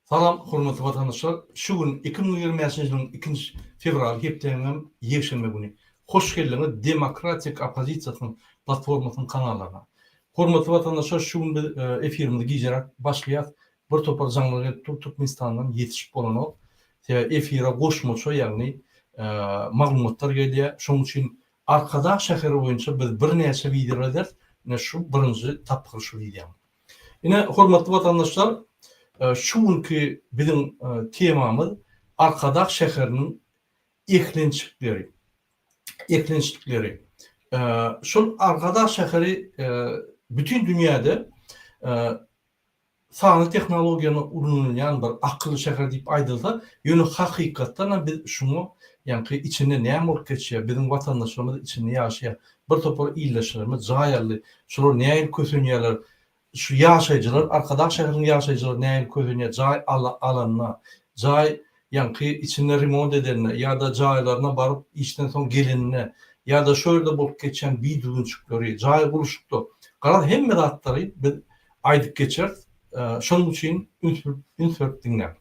Salam, hormatly vatandaşlar. Şu gün 2025 yılının 2 fevral hepteňem ýeşilme güni. Hoş geldiňiz Demokratik Opozisiýasynyň platformasynyň kanallarına. Hormatly vatandaşlar, şu gün efirimizi gijerak başlaýar. Bir topar jaňlary Türkmenistandan ýetişip bolan efira goşmaça, ýagny maglumatlar gelýär. Şoň üçin Arkadaş şäheri boýunça biz bir näçe videolar şu birinji tapyr şu video. Ine hormatly vatandaşlar, şu günkü bizim temamız Arkadaş şäheriniň eklençlikleri. Şol Arkadaş şäheri bütün dünýäde sany tehnologiýany ulanýan bir akylly şäher diýip aýdylsa, ýöne hakykatdan biz şunu, ýani içinde näme bolup geçýär, bizim vatandaşlarymyz içinde ýaşaýar. Bir topar illeşlerimiz jaýarly, şolar näme kösünýärler, şu ýaşaýjylar, Arkadaş şäheriniň ýaşaýjylar näme kösünýär, jaý alanyna, jaý ýani içinde remont edenine ýa-da jaýlaryna baryp işden soň gelenine ýa-da şöyle bolup geçen videoçuklary, jaý buluşykdy. Garaz hemme zatlary biz aýdyp geçer. Şoň üçin ünsürp diňler.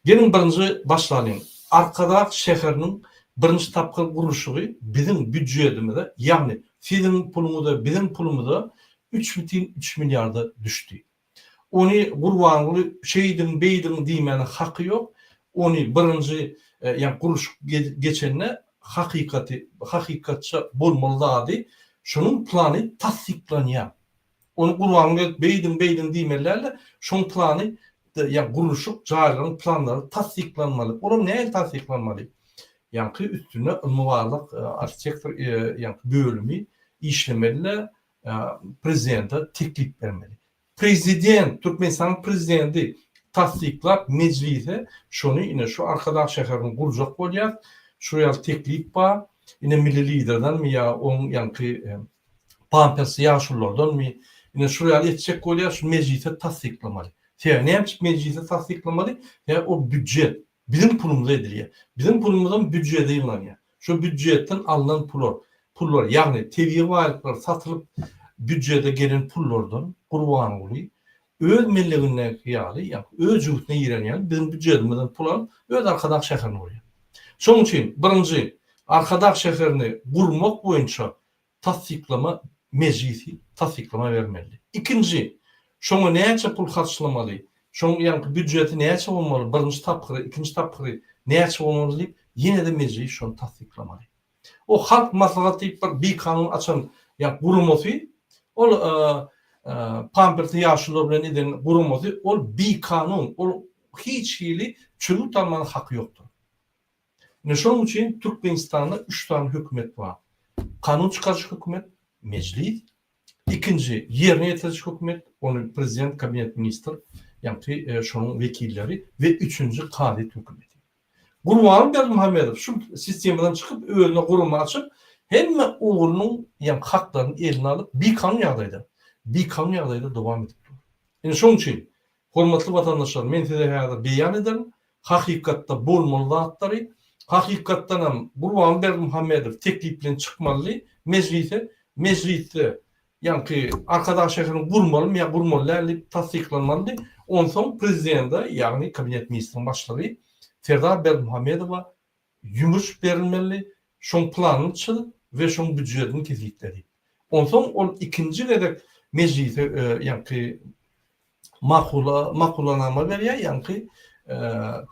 Gelin birinji başlaýyn. Arkadaş şäheriniň birinji tapyr gurulşy bizim büdjetimizde, ýagny sizin pulumuzda, bizim pulumuzda 3,3 milyarda düşdü. Onu gurbanly şeýdin, beýdin diýmeni haky ýok. Onu birinji ýani guruluş geçenine hakykatça bolmaly. Şunun plany tasdiklanýar. Onu gurbanly beýdin diýmelerle şoň plany ýani guruluşyk jaýlaryň planlary tasdiklanmaly. Olam näme tasdiklanmaly? Ýani üstüne muwafaq arxitektor ýani bölümi işlemeli, prezidenta teklip bermeli. Prezident, Türkmenistan prezidenti tasdiklap meclise şonu ine şu Arkadaş şäherini gurjak bolýar. Şuraya teklip bar. Ine milli liderden mi ya on ýani pampers ýaşullardan mi ine şuraya etjek bolýar, şu meclise tasdiklamaly. Näme meclise tasdiklamaly? O büdjet bizim pulumuzda edilýär. Bizim pulumuzdan büdjete ýylanýar. Şu büdjetten alınan pullar ýagny TV waýlyklar satylyp büdjete gelen pullardan gurban boly. Öz milliginden ýaly, ýa öz ýurtuna ýerenýär bizim büdjetimizden pular öz Arkadaş şäherine bolýar. Şoň üçin birinji Arkadaş şäherini gurmak boýunça tasdiklama meclisi tasdiklama bermeli. İkinji, şoňa näçe pul harçlamaly, şoň ýani büdjeti näçe bolmaly, birinji tapyry, ikinji tapyry näçe bolmaly diýip ýene de meclis şonu tasdiklamaly. O halk maslahaty diýip bir kanun açan ýa gurulmasy, ol pamperti ýaşular bilen eden gurulmasy, ol bir kanun, ol hiç hili çözüp almany haky ýokdur. Şoň üçin Türkmenistanda 3 tane hökümet bar. Kanun çykarjy hökümet, meclis. İkinci, yerine ýetirjik hökümet, onu prezident, kabinet ministr, ýani şonuň vekilleri ve üçüncü kadet hökümeti. Gurban Berdimuhammedow şu sistemadan çykyp özüne gurulma açyp hemme ogrunyň ýani haklaryny eline alyp bir kanun ýagdaýda dowam edip dur. Şoň üçin hormatly vatandaşlar, men size häzir beýan ederim, hakykatda bolmaly zatlary, hakykatdan hem Gurban Berdimuhammedow teklip bilen çykmaly meclise ýani Arkadaş şäherini gurmaly ýa gurmaly tasdiklanmaly. Onsoň prezidenta ýagny kabinet ministriniň başçyly Serdar Berdimuhammedowa ýumruş berilmeli, şoň planyny çyzyp we şoň büdjetini kesipdirip. Onsoň ol ikinji gedek meclise ýani makulanama berýär, ýani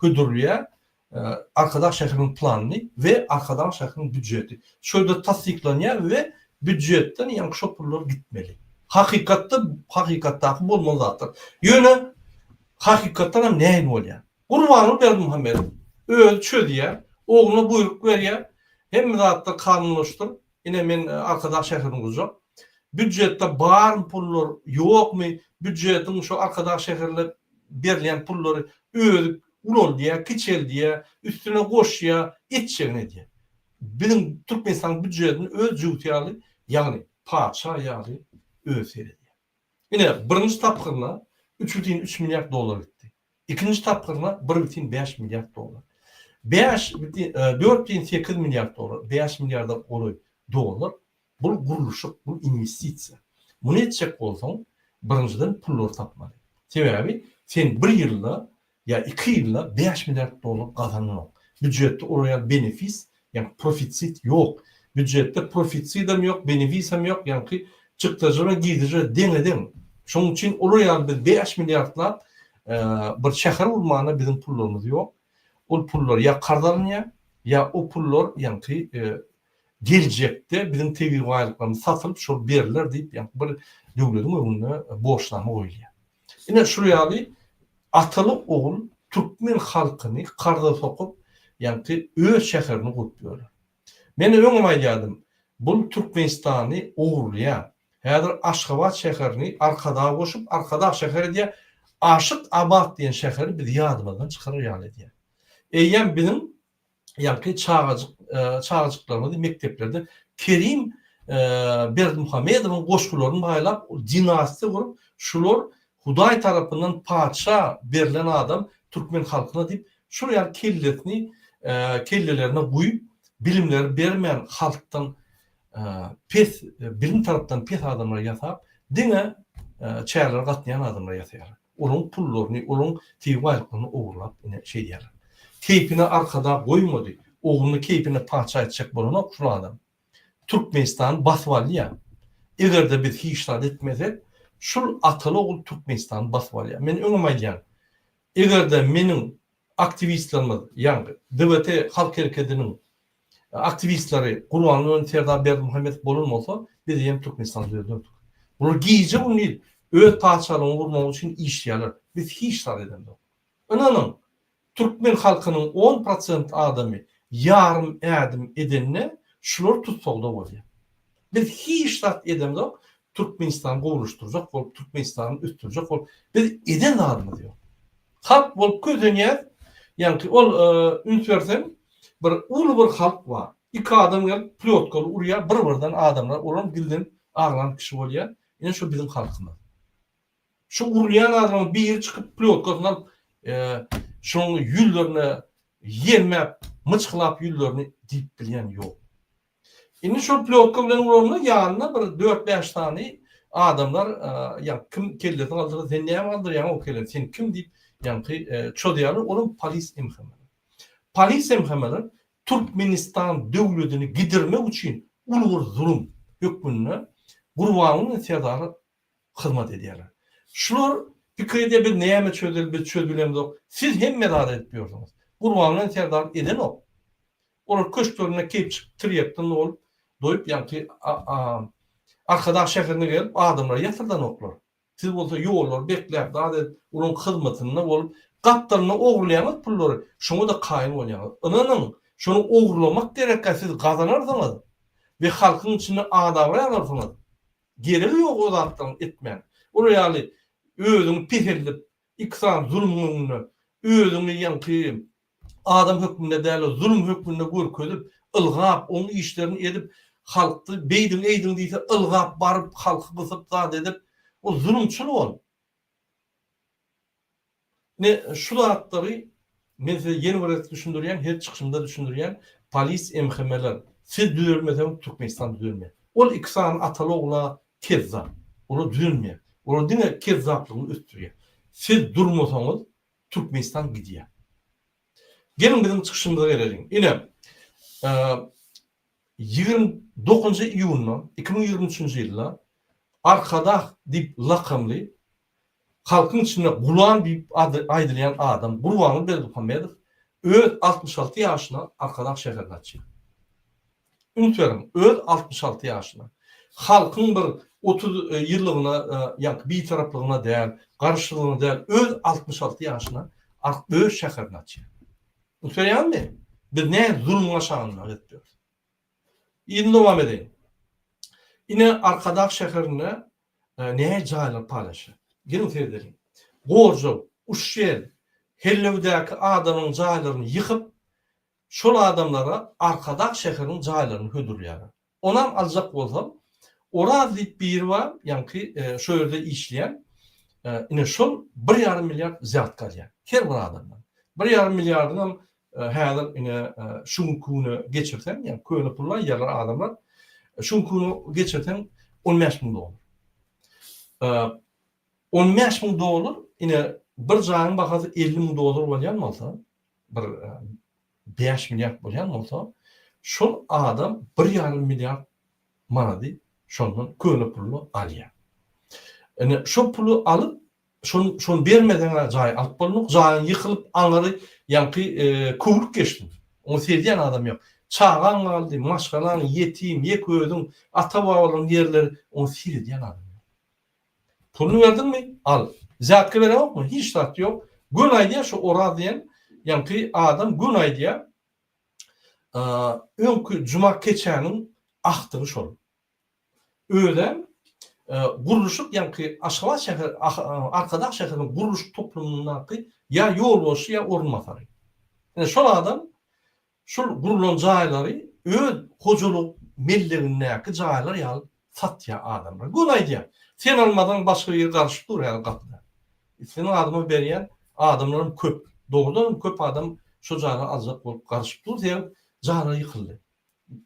hödürlüýär Arkadaş şäheriniň planyny we Arkadaş şäheriniň büdjeti. Şöyle tasdiklanýar we büdjetden ýani şo pullar gitmeli. Hakykatda bolmaly zatlar. Ýöne hakykatdan hem näme bolýar? Gurban Berdimuhammedow öz çözýär, ogluny buyruk berýär. Hemme zatlar kanunlaşdyr. Ine men Arkadaş şäherini gurjak. Büdjetde bar pullar ýokmy? Büdjetin şu Arkadaş şäherle berilen pullary öz ulol diye, kiçel diye, üstüne goşya, etçegne diye. Bizim Türkmenistan büdjetini öz ýurtyaly, ýagny paça ýaly öz berdi. Ine birinji tapyryna 3,3 milyar dolar gitdi. İkinji tapyryna 1,5 milyar dolar. 4,8 milyar dolar, 5 milyarda dolar bu guruluşyk, bu investisiýa. Muny etjek bolsaň, birinjiden pullar tapmaly. Sebebi sen bir ýylda ya 2 yılda 5 milyar dolar kazanıyor. Büdjette oraya benefis, yani profitsit yok. Büdjette profitsit hem yok, benefis hem yok. Yani ki çıktıcına gidici denedin. Şunun için oraya bir 5 milyarla bir şehir urmağına bizim pullarımız yok. O pullar ya kardanıya ya o pullar yani ki gelecekte bizim TV aylıklarımız satılıp şu verirler deyip yani bir devletin önüne borçlanma koyuyor. Yine şuraya bir atalı oğul Türkmen halkını karda sokup yani ki öz şehrini kurtuyorlar. Men öňüme geldim. Bu Türkmenistan'ı oğurlayan, häzir Aşgabat şeherini arkada koşup arkada şeheri diye Aşık Abad diyen şehri bir yadımızdan çıkarır yani diye. Eýen bizim yani çağcıklarımızda mekteplerde Kerim Berdimuhamedow'un goşgularyny baýlap dinasty kurup şular Hudaý tarapyndan paça berilen adam Türkmen halkyna diýip şu ýer kellelerine guýup bilimleri bermeýän halkdan pes bilim tarapdan pes adamlar ýasap diňe çäler gatnaýan adamlar ýasaýar. Onun pullaryny, onun tiýwalyklaryny ogurlap ine şey diýerler. Keypini arkada goýmady. Oğlunu keypini paça etjek bolan şu adam. Türkmenistan baswalya. Egerde biz hiçlat etmezek, şul atalı oğul Türkmenistan baswalya. Men öňüme gelýän. Egerde meniň aktivistlerimiz, yani DBT Halk Hareketiniň aktivistleri Gurbanly Önder Berdimuhamedov bolmasa, biz hem Türkmenistan dördük. Bular giýje uny öz paçalygyny gurmak üçin işleýärler. Biz hiçlat edendik. Inanın, Türkmen halkynyň 10% adamy yarım ädim edenne şular tutsagda bolýar. Biz hiçlat edemdik, Türkmenistan gowruşturjak bolup, Türkmenistanyny üstürjek bolup, biz eden adamy diýer. Halk bolup közenýär, ýani ol ünsversen bir uly bir halk bar. İki adam gelip plotkaly urýar, bir-birinden adamlar, olam bildim aglan kişi bolýar. Ene şu bizim halkymyz. Şu urýan adam bir çıkyp plotkasyny şoň ýüllerini ýermep, mıçkylap ýüllerini diýip bilýän ýok. Indi şu plotka bilen uranyň ýanyna bir 4-5 tane adamlar ýa kim keldi aldyr, sen näme aldyr, ýa o keldi, sen kim diýip ýa çodýany, onun polis emhemeler. Polis emhemeler Türkmenistan döwletini gidirmek üçin uly zulüm hökmüne Gurbanyň etiýadary hyzmat edýärler. Şular pikirde bir näme çözülemdi. Siz hem medar etmiyorsunuz. Gurbanyň etiýadary eden o. Olar köşklerine keyip çıkıp tiryekden olup doyup yani arkadaş şehrine gelip adamlar yatırdan oklar. Siz bolsa ýollar bekläp da onun hyzmatyna bolup gapdaryny ogurlaýan pullary şoňa da kaýyn bolýar. Inanyň şonu ogurlamak derek siz gazanarsyňyz we halkyň içinde adamlar ýalarsyňyz. Gerek ýok o zatdan etmän. Ol ýaly özüň pehellip iksan zulmüni özüňi ýanky adam hökmünde däl, zulm hökmünde görkezip ılgap onun işlerini edip halkty beýdin eýdin diýse ılgap baryp halky gysyp zat edip o zulümçül bol. Ne şu zatları mesela yeni bir düşündürýän, her çykyşymda düşündürýän polis emhemeler siz düzülmesen Türkmenistan düzülmez. Ol iksan ataly ogla kezzap. Onu düzülmez. Onu diňe kezzaplygyny üstürýär. Siz durmasaňyz Türkmenistan gidýär. Gelin bizim çıkışımıza gelelim. Yine 29 iyun'da 2023 ýylda arkada dip lakamly halkın içinde Gulan bir aýdylýan adam Gurbanyň Berdimuhamedov öz 66 ýaşyna arkadaş şeherine açýar. Ünsverim, öz 66 ýaşyna. Halkın bir 30 ýyllygyna ýa bir taraplygyna däl, garşylygyna däl öz 66 ýaşyna öz şeherine açýar. Ünsverýärmi? Biz ne zulüm aşağına etdiler. Indi devam edelim. Yine arkadaş şehrine ne jaýlar paylaşy. Gelin seyredelim. Gorjo, Uşşel, Hellewdäki adamyň jaýlaryny ýykyp, şol adamlara arkadaş şehriniň jaýlaryny hödürýär. Onam aljak bolsam, Oraz diýip bir ýer bar, ýa-ni şo ýerde işleýän, ine şol 1,5 milyar zat galýar. Her bir adamdan. 1,5 milyardan häzir ine şunkuny geçirsen, ýa köýne pullar ýalar adamlar, şunkuny geçirsen 15.000 dolar. 15.000 dolar ine bir jaýyň bahasy 50 000 dolar bolýan bolsa, bir 5 milyard bolýan bolsa, şol adam 1,5 milyard manady şondan köle pulny alýar. Ene şo pulu alyp şonu bermeden jaý alyp bolmak, jaýyň ýykylyp aňary ýanky köwrük geçdi. Onu sevdiýän adam ýok. Çağan galdy, maşgalan, yetim, ýeközüň, ata-babalaryň ýerleri onu sevdiýän adam. Pulunu verdinmi? Al. Zäkge beremokmy? Hiç zat ýok. Gün aýdýa şu ora diýen ýanky adam gün aýdýa öňkü juma keçäniň ahtygy şol. Öýle guruluşyk ýanky Aşgabat şäher, Arkadaş şäheriniň guruluş toplumyndaky ýa ýol bolşy ýa ornmasary. Ene şol adam şol gurulan jaýlary öz hojalyk mellegindäki jaýlar ýaly satýar adamlar. Gün aýdýa sen almadan başga ýer garşyp dur ýa gapda. Senin adymy berýän adamlaryň köp. Dogrudan köp adam şu jaýlara aljak bolup garşyp dur diýip jaýlara ýykyldy.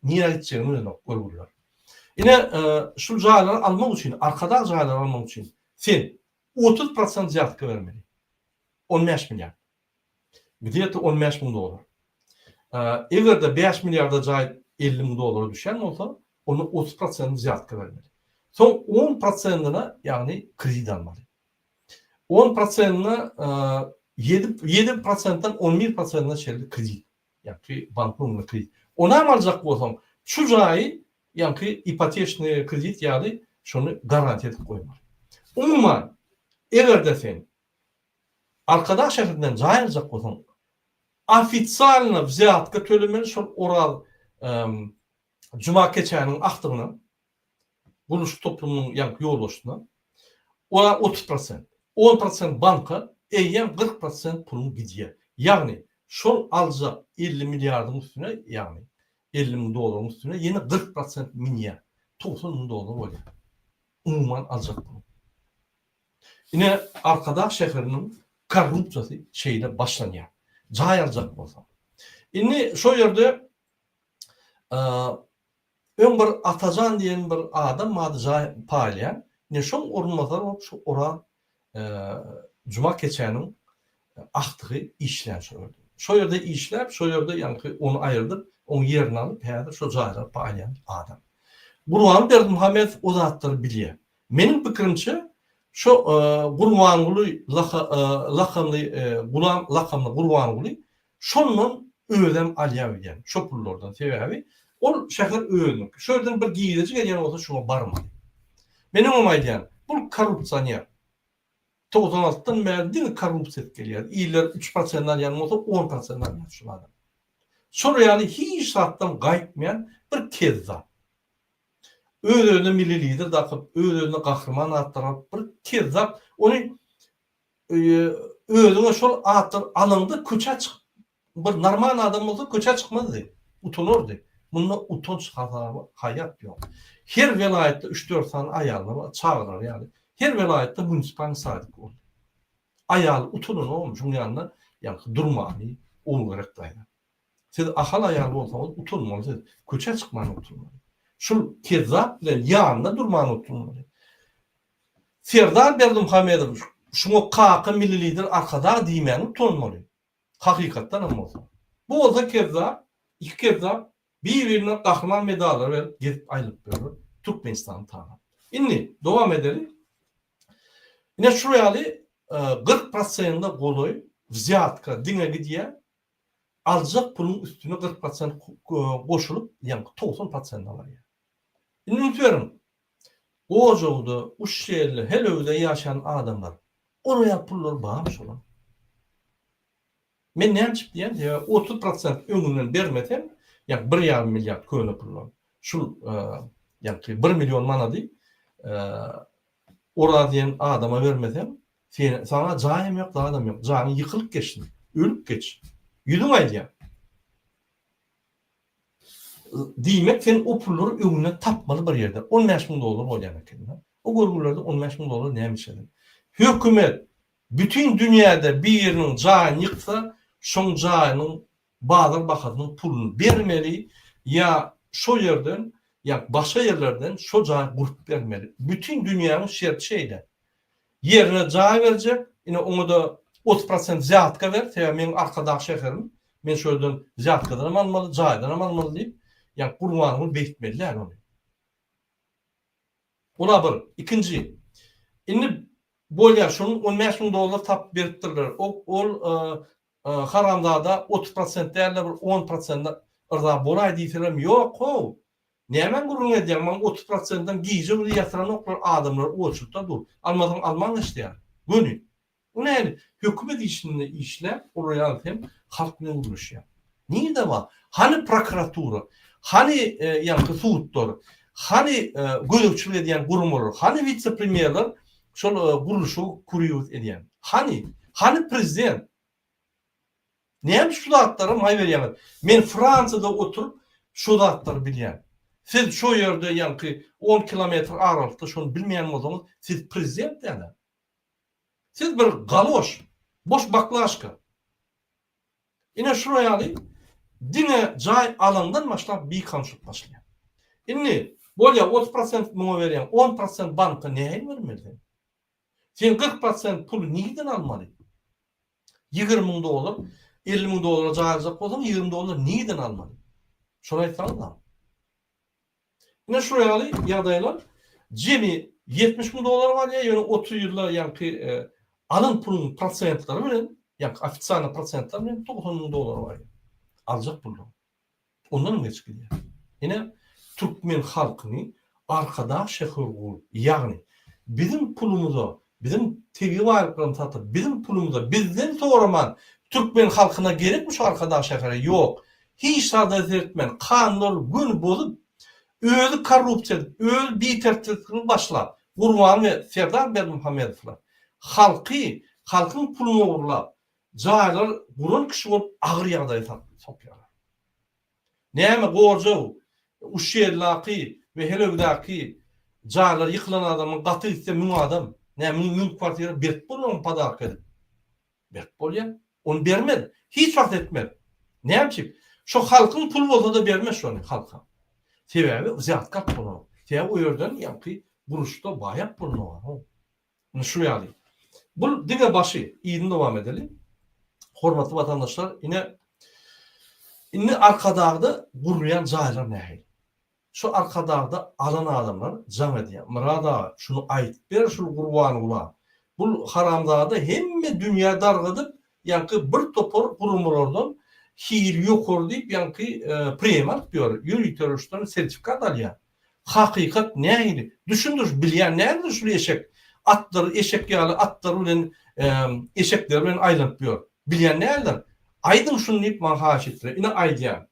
Niýe gitjegini bilen görürler. Ine şu jaýlary almak üçin, arkada jaýlary almak üçin sen 30% ziyatky bermeli. 15 milyar. Gidýär 15 000 dolar. Egerde 5 milyarda jaý 50 000 dolara düşen bolsa, onu 30% ziyatky bermeli. Son 10%'ına yani kredi almalı. 10%'ına 7%'dan 11%'ına çeyrek kredi. Yani banknın kredi. Ona alacak bolsam şu jaýy yani ipotечный kredit ýaly şonu garanti edip koymalı. Umuman egerde sen Arkadaş şäherinden jaý aljak bolsaň ofitsialny ziyatky tölemeli şol oral juma keçäniň ahtygyna guruluş toplumynyň ýanky ýolbaşyna ona 30%, 10% banka, eýen 40% pulun gidýär. Ýagny şol aljak 50 millardyň üstüne, ýagny 50 000 dolaryň üstüne ýene 40% minýär. 90 000 dolar bolýar. Umuman aljak pul. Ine Arkadaş şäheriniň korrupsiýasy şeýle başlanýar. Jaý aljak bolsa. Indi şo ýerde ön bir Atajan diýen bir adam mady jaý paýlaýan. Ne şoň ornmasar bolup şu ora juma keçäniň ahtygy işlän şol. Şo ýerde işläp, şo ýerde ýanky onu aýyrdyp, onu ýerine alyp, häzir şo jaýda paýlaýan adam. Gurban Berdimuhammed o zatları bilýär. Menim pikirimçe şu Gurbanguly lakamly Gurbanguly şondan öýdem alýar diýen. Şo pullardan sebäbi ol şäher öýdüm. Şöýden bir giýdici gelýän bolsa şoňa barmady. Menim omaýdýan, bu korrupsiýa. 96-dan beri korrupsiýa gelýär. Ýylar 3%-dan ýany bolsa 10%-dan ýaşy adam. Şol ýaly hiç zatdan gaýtmaýan bir kezzap. Öz-özüne milli lider dakyp, öz-özüne gahrman atdyryp bir kezzap, ony özüne şol atdyr alındy, köçe çyk. Bir normal adam bolsa köçe çykmazdy. Utanurdy. Bunda utanç hayat ýok. Her welaýatda 3-4 sany aýallar çağırar ýaly. Her welaýatda munisipal sadyk bol. Aýal utanur olmuş, şoň ýanynda ýa durmany, ol gerek daýlar. Siz ahal aýal bolsaňyz utanmaly, köçe çykmany utanmaly. Şol kezzap bilen ýanynda durmany utanmaly. Serdar Berdimuhammedow şoňa kaky milli lider arkada diýmeni utanmaly. Hakykatdan hem bolsa. Bu bolsa kezzap, iki kezzap bir-birine gahrman medallar berip gidip aýlyp berýär. Türkmenistanyň taýyny. Indi dowam edelim. Ine şu ýaly 40%-da goloy ziyatka diňe gidýär. Aljak pulun üstüne 40% goşulup, ýani 90% alýar. Indi unutmaýarym. O jolda, uş şeýle, helöwde ýaşayan adamlar oraya pullar bağmış olan. Men näme diýen, 30% öňünden bermeden, ýani 1,5 milyard köle pullar. Şul ýani 1 milyon manady ora diýen adama bermeden, sana jaýym ýok, adam ýok. Jaýyň ýykylyp geçdi, ölüp geç. Ýüdüň aýdýar. Diýmek sen o pullary öňüne tapmaly bir ýerde. 15 000 dolar bolýan eken. O görgülerde 15 000 dolar näme işledi? Hökümet bütün dünýäde bir ýeriniň jaýyny ýyksa, şoň jaýynyň bazar bahadynyň pulunu bermeli ýa şo ýerden ýa başga ýerlerden şo jaý gurup bermeli. Bütün dünýäniň şerti şeýle. Ýerine jaý berjek, ine onu da 30% ziyatka ver, teýe men arkadaş şeherim, men şöýden ziyatkadan almaly, jaýdan almaly diýip, ýani gurbanymy beýtmeliler onu. Ola bir. Ikinji, indi bolýar şunu $15.000 tap beripdirler. Haramdada 30% därler, 10% ırda bolaý diýseler, ýok ho. Nämen gurrun edýär? Men 30%dan giýje bir ýatyran oklar adamlar olşupda dur. Almadan alman işleýär. Göni. Bu näme? Hökümet işinde işler, oraya hem halk bilen uruşýar. Nirde var? Hani prokuratura, hani ýa-ni suwtlar, hani gödükçilik edýän gurumlar, hani vice-premierler şol guruluşy kurýar edýän. Hani prezident? Näme şu zatlara may berýär? Men Fransada oturup şu zatları bilýän. Siz şu ýerde ýa-ni 10 kilometr aralykda şonu bilmeýän bolsaňyz, siz prezident däle. Siz bir galoş, boş baklaşka. Ine şuraya alayım. Dine cay alandan başlap bir konuşup başlayan. Indi bolya 30% muňa berýän, 10% banka näme bermeli? Sen 40% pulu niýden almaly? $20.000, $50.000 jaýyjak bolsaň $20 niýden almaly? Şoňa aýtsaňyz. Ine şuraya alayım ýagdaýlar. Jemi $70.000 var ýa-ni 30 ýyllar ýa-ni alın pulun prosentlary bilen, ýa-ni ofitsialny prosentlary bilen $90.000 var. Aljak pulu. Ondan geç gidiyor. Yine Türkmen halkyny arkadaş şehir ýagny bizim pulumuza, bizim tegi waýlyklaryny satyp, bizim pulumuza bizden soraman Türkmen halkyna gerekmiş arkadaş şehir ýok. Hiç sadat etmen, kanun gün bozup özü korrupsiýa, öz biтерçiligini başlap, Gurban we Serdar Bermuhamedowlar halkyň pulunu urlap, jaýlar gurun kişi bolup agyr ýagdaýda sopýarlar. Näme gorjy, uşşerlaki we helewdaki jaýlar ýyklan adamyň gaty ise müň adam, näme müň kwartyra berip bolan padark edip. Berip bolýar, onu bermedi. Hiç wagt etmedi. Näme? Şu halkyň pul bolsa da bermez şonu halka. Sebebi ziyatka pulu. Sebebi o ýerden ýa-ni guruşda baýat pulu var. Şu ýaly. Bu dige başı ýygyny dowam edelim. Hormatly vatandaşlar, indi arkadagda gurulýan jaýlar nähili? Şu arkadagda alan adamlar jam edýär. Murada şunu aýtyp ber, şu Gurban ula. Bu haramdagda hemme dünýä dargydyp, ýa-ni bir topor gurumlardan hir ýokor diýip, ýa-ni premat ber, ýürüýt törüşden sertifikat alýar. Hakykat nähili? Düşündür, bilýän näde şu eşek? Atlar, eşek ýaly atlar bilen eşekler bilen aýlanyp ber. Bilýän näde? Aydın şunu deyip man haş ettirä. Ine aýdýar.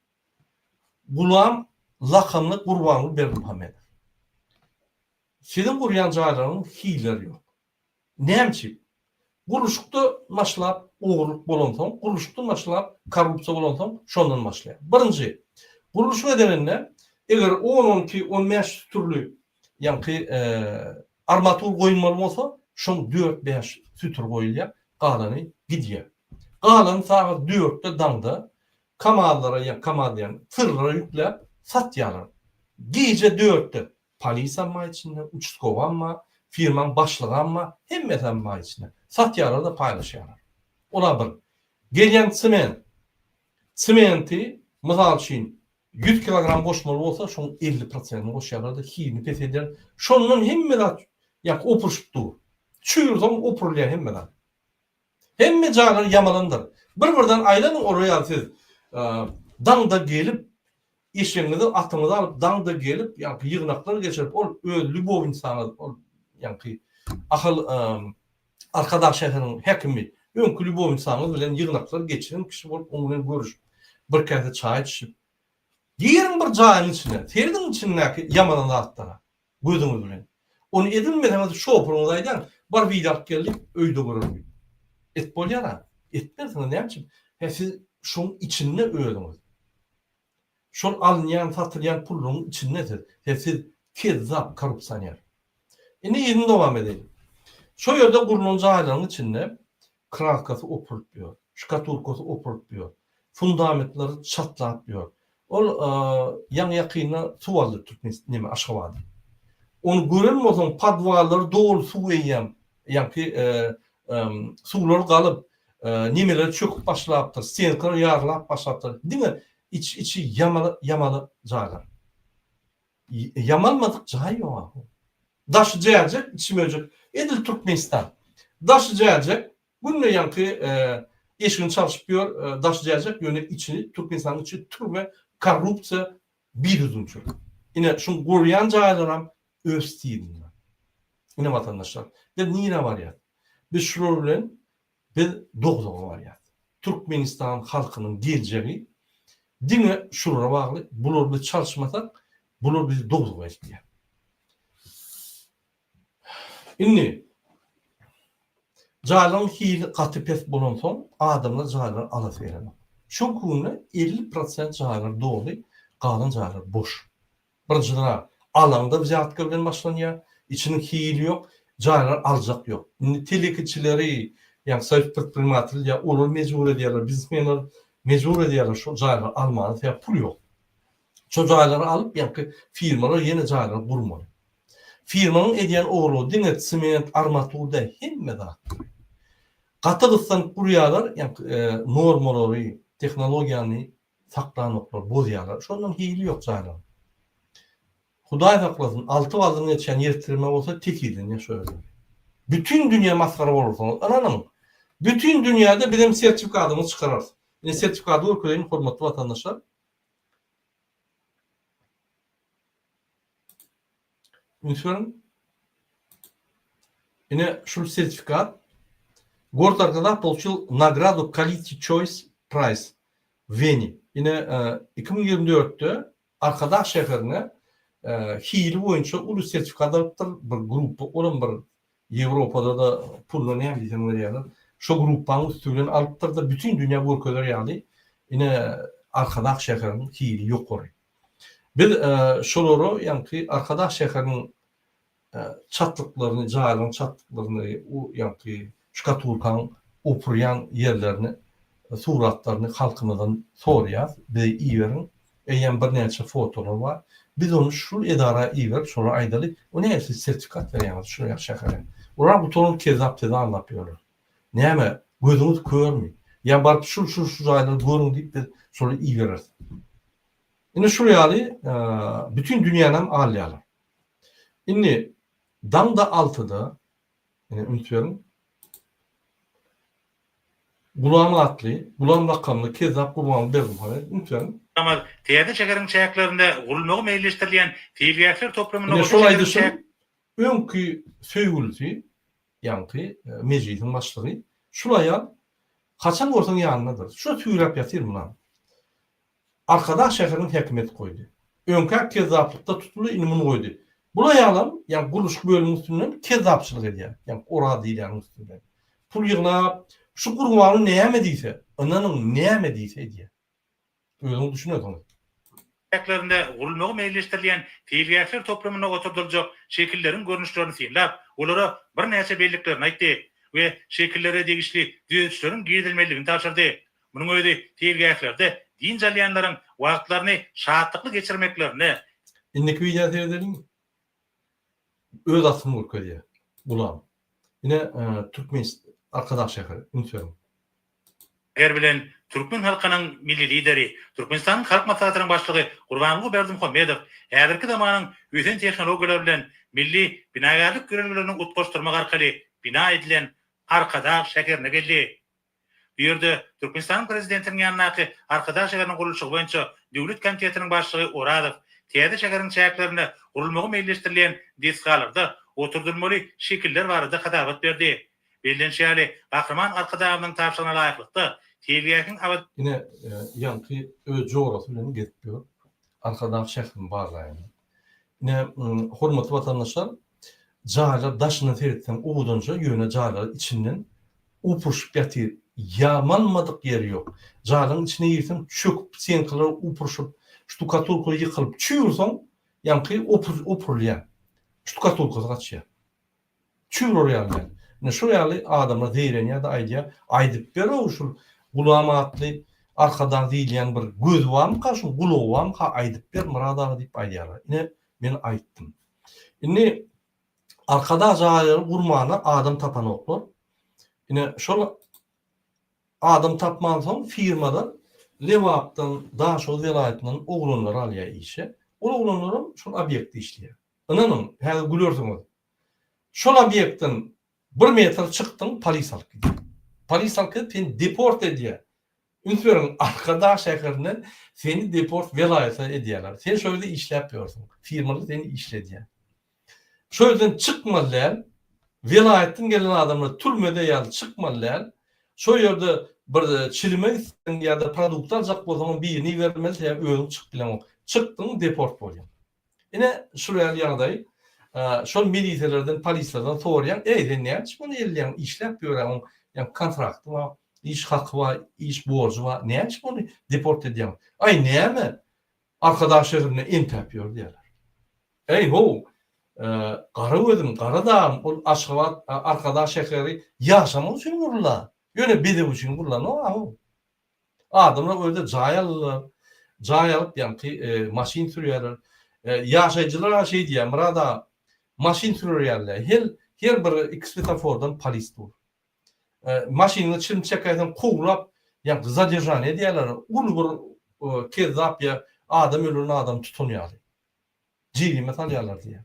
Gulam lakamly Gurban Bermuhamedow. Sizin gurýan jaýlaryň hileri ýok. Näme? Guruşukda başlap oğurluk bolansoň, guruşukda başlap korrupsiýa bolansoň, şondan başlaýar. Birinji, guruluş edeninde eger 10-15 türlü ýa-ni armatur goýulmaly bolsa, şoň 4-5 sütür goýulýar, galany gidýär. Galan saat 4'te dangda kamallara ya kamalyan tırlara yükle satyalar. Gece 4'te polis amma içinde, uçskov amma, firman başlığı amma, hemmet amma içinde. Satyalar da paylaşıyorlar. Ola bir. Gelyen simenti misal için 100 kilogram boşmalı olsa şonun 50%'ni boşyalar da hiyini pes eder. Şonun hemmet yak opurşuptu. Çüyürdüm opurlayan hemmet. Hemme jaýlar yamalandyr. Bir-birden aýlanyň oraya siz dangda gelip işiniňizi atyňyzy alyp dangda gelip ýa-ni ýygnaklar geçirip ol öz lübow insany ol ýa-ni ahyl arkadaş şäheriniň hekimi öňkü lübow insany bilen ýygnaklar geçiren kişi bolup oňa görüş. Bir kese çaý içip diýerin bir jaýyň içine, terdiň içindäki yamalan zatlara gözüňiz bilen. Onu edinmeden şopuruňyz aýdan bir widak gelip öýde görürmüň. Et bolýar. Etmezsiniz näçe? Siz şoň içinde öýdüňiz. Şol alınýan, satylýan puluň içinde siz kezzap korrupsioner. Indi ýygyny dowam edelim. Şo ýerde gurulan jaýlaryň içinde kraskasy opurup ýör, şkaturkasy opurup ýör, fundamentleri çatlap ýör. Ol ýan ýakyna suwaldy Türkmenistan aşgabady. Onu gören bolsaň padwallary dolu suw eýýän, ýa-ni suwlar galyp nimeler çöküp başlaptır. Stenkler yarlap başlaptır. Değil mi? İçi yamalı jaylar. Yamalmadık jay yok. Daşı jayacak, içim ölecek. Edil Türkmenistan. Daşı jayacak. Bununla yankı eşkin çalışıpıyor. Daşı jayacak yöne içini Türkmenistan'ın içi türbe korrupsiya bir uzunçuk. Yine şu Guryan jaylaram östiydim. Yine vatandaşlar. De nine var ya. Biz şular bilen bir doğduğu var ya. Türkmenistan halkının geleceği dine şuraya bağlı. Bular bir çalışmasak bular bizi doğduğu etkiye. Inni jaylan hili katı pes bolan son adamlar jaylar alas verelim. Şu günü 50% jaylar doğdu, kalan jaylar boş. Birinçilere alanda bize atkı bilen başlanıyor. İçinin hili yok, jaylar alacak yok. Inni telekiçileri yani sayf primatır ya olur mecbur ediyorlar. Bizmenler mecbur ediyorlar şu jaylar almanı ya pul yok. Şu jayları alıp yani firmalar yeni jaylar kurmalı. Firmanın ediyen oğlu dinet, siment, armaturda hemme da. Katılıksan kuryalar yani normalori, teknolojiyani saklanıklar, bozuyalar. Şondan hili yok jaylar. Huday saklasın, 6 vazını yetişen yettirme olsa tek idin ya şöyle. Bütün dünya maskara olursanız, ananım. Bütün dünyada bizim sertifikatımız çıkarır. Yani sertifikatı okulayın, hürmetli vatandaşlar. Unutmayın. Yine şu sertifikat город arkada получил награду Quality Choice Prize Veni. Yine 2024'te Arkadaş şehrine hili boyunca ulu sertifikat alıptır bir grubu. Onun bir Avrupa'da da pullanayan bizimler yani. Şu gruptan üstünden alıptır da bütün dünya ülkeleri yani. Yine Arkadaş şehrinin hili yok oraya. Bir şoloro yani Arkadaş şehrinin çatlıklarını, jaylan çatlıklarını, o yani şkatulkan, opuryan yerlerini, suratlarını halkımızdan soruyor. Bize iyi verin. Eğer bir neçe fotoğrafı var. Biz onu şu edara iyi verip sonra aydalı o neyse sertifikat veriyoruz. Şuraya şakayın. Onlar bu tonun kezap tezi anlatıyorlar. Ne mi? Gözümüz görmüyor. Ya bak şu jayları görün deyip de sonra iyi veririz. Yine şuraya bütün dünyanın ağlayalar. Şimdi Damda altıda yani unutuyorum. Gulam atlı, gulam rakamlı kezap gulam berdim hani unutuyorum. Ama tiyade çekerin çayaklarında gurulmağı meyilleştirilen fiiliyatlar toplumuna Yine şolay dışın önkü söygültü yankı meclisin başlığı şulaya kaçan ortanın yanındadır. Şu tüylap yatır mı lan? Arkadaş şehrin hükümet koydu. Önkü kezaplıkta tutulu inimini koydu. Buraya alan, yani kuruluş bölümün üstünden kezapçılık ediyor. Yani orada değil yani üstünden. Pul yığına, şu kurbanı ne yemediyse, ananın ne yemediyse ediyor. Öyle düşünüyorsunuz. çayaklarında gurulmağı meyilleştirilen fiiliyatlar toplumuna oturdulacak şekillerin görünüşlerini fiillap, olara bir neyse belliklerini aytdı ve şekillere degişli düzüşlerin giydilmeliğini taşırdı. Bunun öyle fiiliyatlarda din jalayanların vakitlerini şahatlıklı geçirmeklerini İndeki videoyu seyredelim mi? Öz asımı ülke diye. Bulan. Yine Türkmenistan arkadaş şehri. Unutuyorum. Eger bilen Türkmen halkının milli lideri, Türkmenistan halk maslahatynyň başlygy Gurbanguly Berdimuhammedow häzirki zamanın öýsen tehnologiýalar bilen milli binagarlyk görelgilerini utgaşdyrmak arkaly bina edilen Arkadaş şäherine geldi. Bu ýerde Türkmenistan prezidentiniň ýanynaky Arkadaş şäheriniň gurulşy boýunça döwlet komitetiniň başlygy Oradow täze şäheriniň çäklerine gurulmagy meýilleşdirilen diskalarda oturdurmaly şekiller barada hadabat berdi. Bellenşäli Gahrman Arkadaşynyň tapşyryna laýyklykda Teliýakyň awat Yine yankı öz coğrafy bilen getiriyor. Arkadaş şehrin bağlayını. Yine hürmetli vatandaşlar jaylar daşyny seretsen uğudunca ýöne jaylar içinden upurşup ýatyr. Yamanmadyk ýeri ýok. Jaylaryň içine ýersen çöküp senkiler upurşup ştukaturka ýykylyp çüýürseň yankı opurlýar. Ştukaturka gaçýar. Çüýür orýa. Ne şu ýaly adamlar zeýrenýär da aýdýar. Aýdyp berýär şu gulamatly arkadan diýilýän bir göz barmy kaşy gulaw barmy ka aýdyp ber murada diýip aýdýarlar. Ine men aýtdym. Ine arkada jaylar gurmana adam tapan oklar. Ine şol adam tapman soň firmadan Lewapdan Daşoz welaýatynyň oglunlary alýar işe. O oglunlaryň şol obýektde işleýär. Inanyň, häzir gülýärsiňiz. Şol obýektden 1 metr çykdyň, polis alyp gidýär. Polis alyp gelip seni deport edýär. Ünsüň arkada şäherinden seni deport welaýaty edýärler. Sen şol ýerde işläp ýörsiň. Firmada seni işledýär. Şol ýerden çykmalylar. Welaýatdan gelen adamlar türmede ýaly çykmalylar. Şol ýerde bir çilime ýa-da produkt aljak bolsaň birini bermeli, özüň çyk bilen. Çykdyň, deport bolýar. Ine şuraya ýagdaý, şol milisiýalardan, polislerden soraýan, sen näme bunu elleýän, işläp ýören, ýa kontrakty var, iş haky var, iş borjy var, näme bunu deport edýän? Ay näme? Arkadaş şehrine intap ýör diýerler. Ho, gara özüm, gara da ol Aşgabat arkadaş şehri ýaşamak üçin gurulýar. Ýöne bede üçin gurulýar, no? Adamlar öýde jaý alyp ýa-ni maşin sürýärler. Ýaşaýjylar şey diýär, murada maşin sürýärler. Her bir iki svetofordan polis dur. Maşyny çym çekerden kowlap, ýa zadержание diýerler. Ulu bir kezap ýa adam ölüren adam tutunýar. Jerimet alýarlar diýär.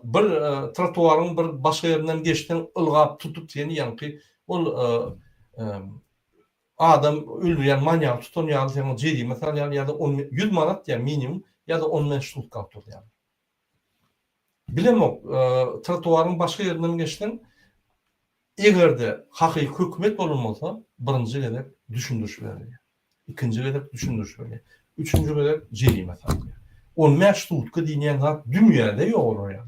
Bir trotuaryň bir başga ýerinden geçden ılgap tutup seni ýa-ni ol adam ölüren manýak tutunýar, seni jerimet alýar ýa-da 100 manat ýa minimum ýa-da 10 men ştutka tutýar. Bilemok, trotuaryň başga ýerinden geçden egerde hakyky hökümet bolmasa, birinji gedek düşündürüş berýär. İkinji gedek düşündürüş berýär. Üçüncü gedek jerimet alýar. 10 men ştutka diýen zat dünýäde ýok ýaly.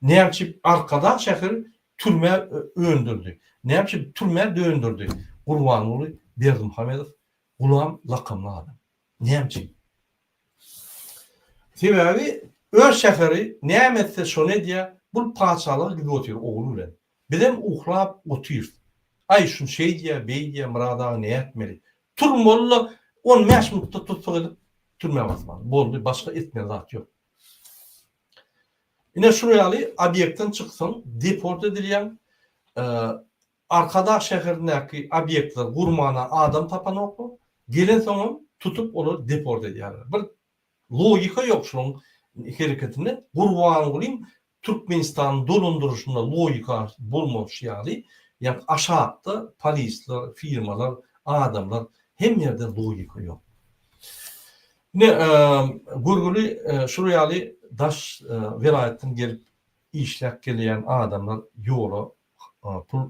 Näçip arkada şäher türme öndürdi. Näçip türme döndürdi. Gurbanoğlu Berdimuhamedow gulam lakamly adam. Näçip? Sebebi öz şäheri näme etse şonu diýär, bu paçalyk gibi otur oğlu bilen. Bilen uhlap otur. Ay şu şey diýär, bey diýär, murada näetmeli. Turmolla 15 minutda tutsagyp türme basmaly. Boldy, başga etmeli zat ýok. Ine şuryaly obýektden çyksaň, deport edilýän, arkada şäherindäki obýektler gurmana adam tapanokmy? Gelen soňam tutup onu deport edýärler. Bir logika ýok şonuň hereketinde. Gurban bolýym, Türkmenistan dolunduruşunda logika bolmamış ýaly, ýa aşağıda polisler, firmalar, adamlar hem ýerde logika ýok. Ne gurguli şuryaly Daş welaýatyň gelip işläp gelýän adamlar ýola pul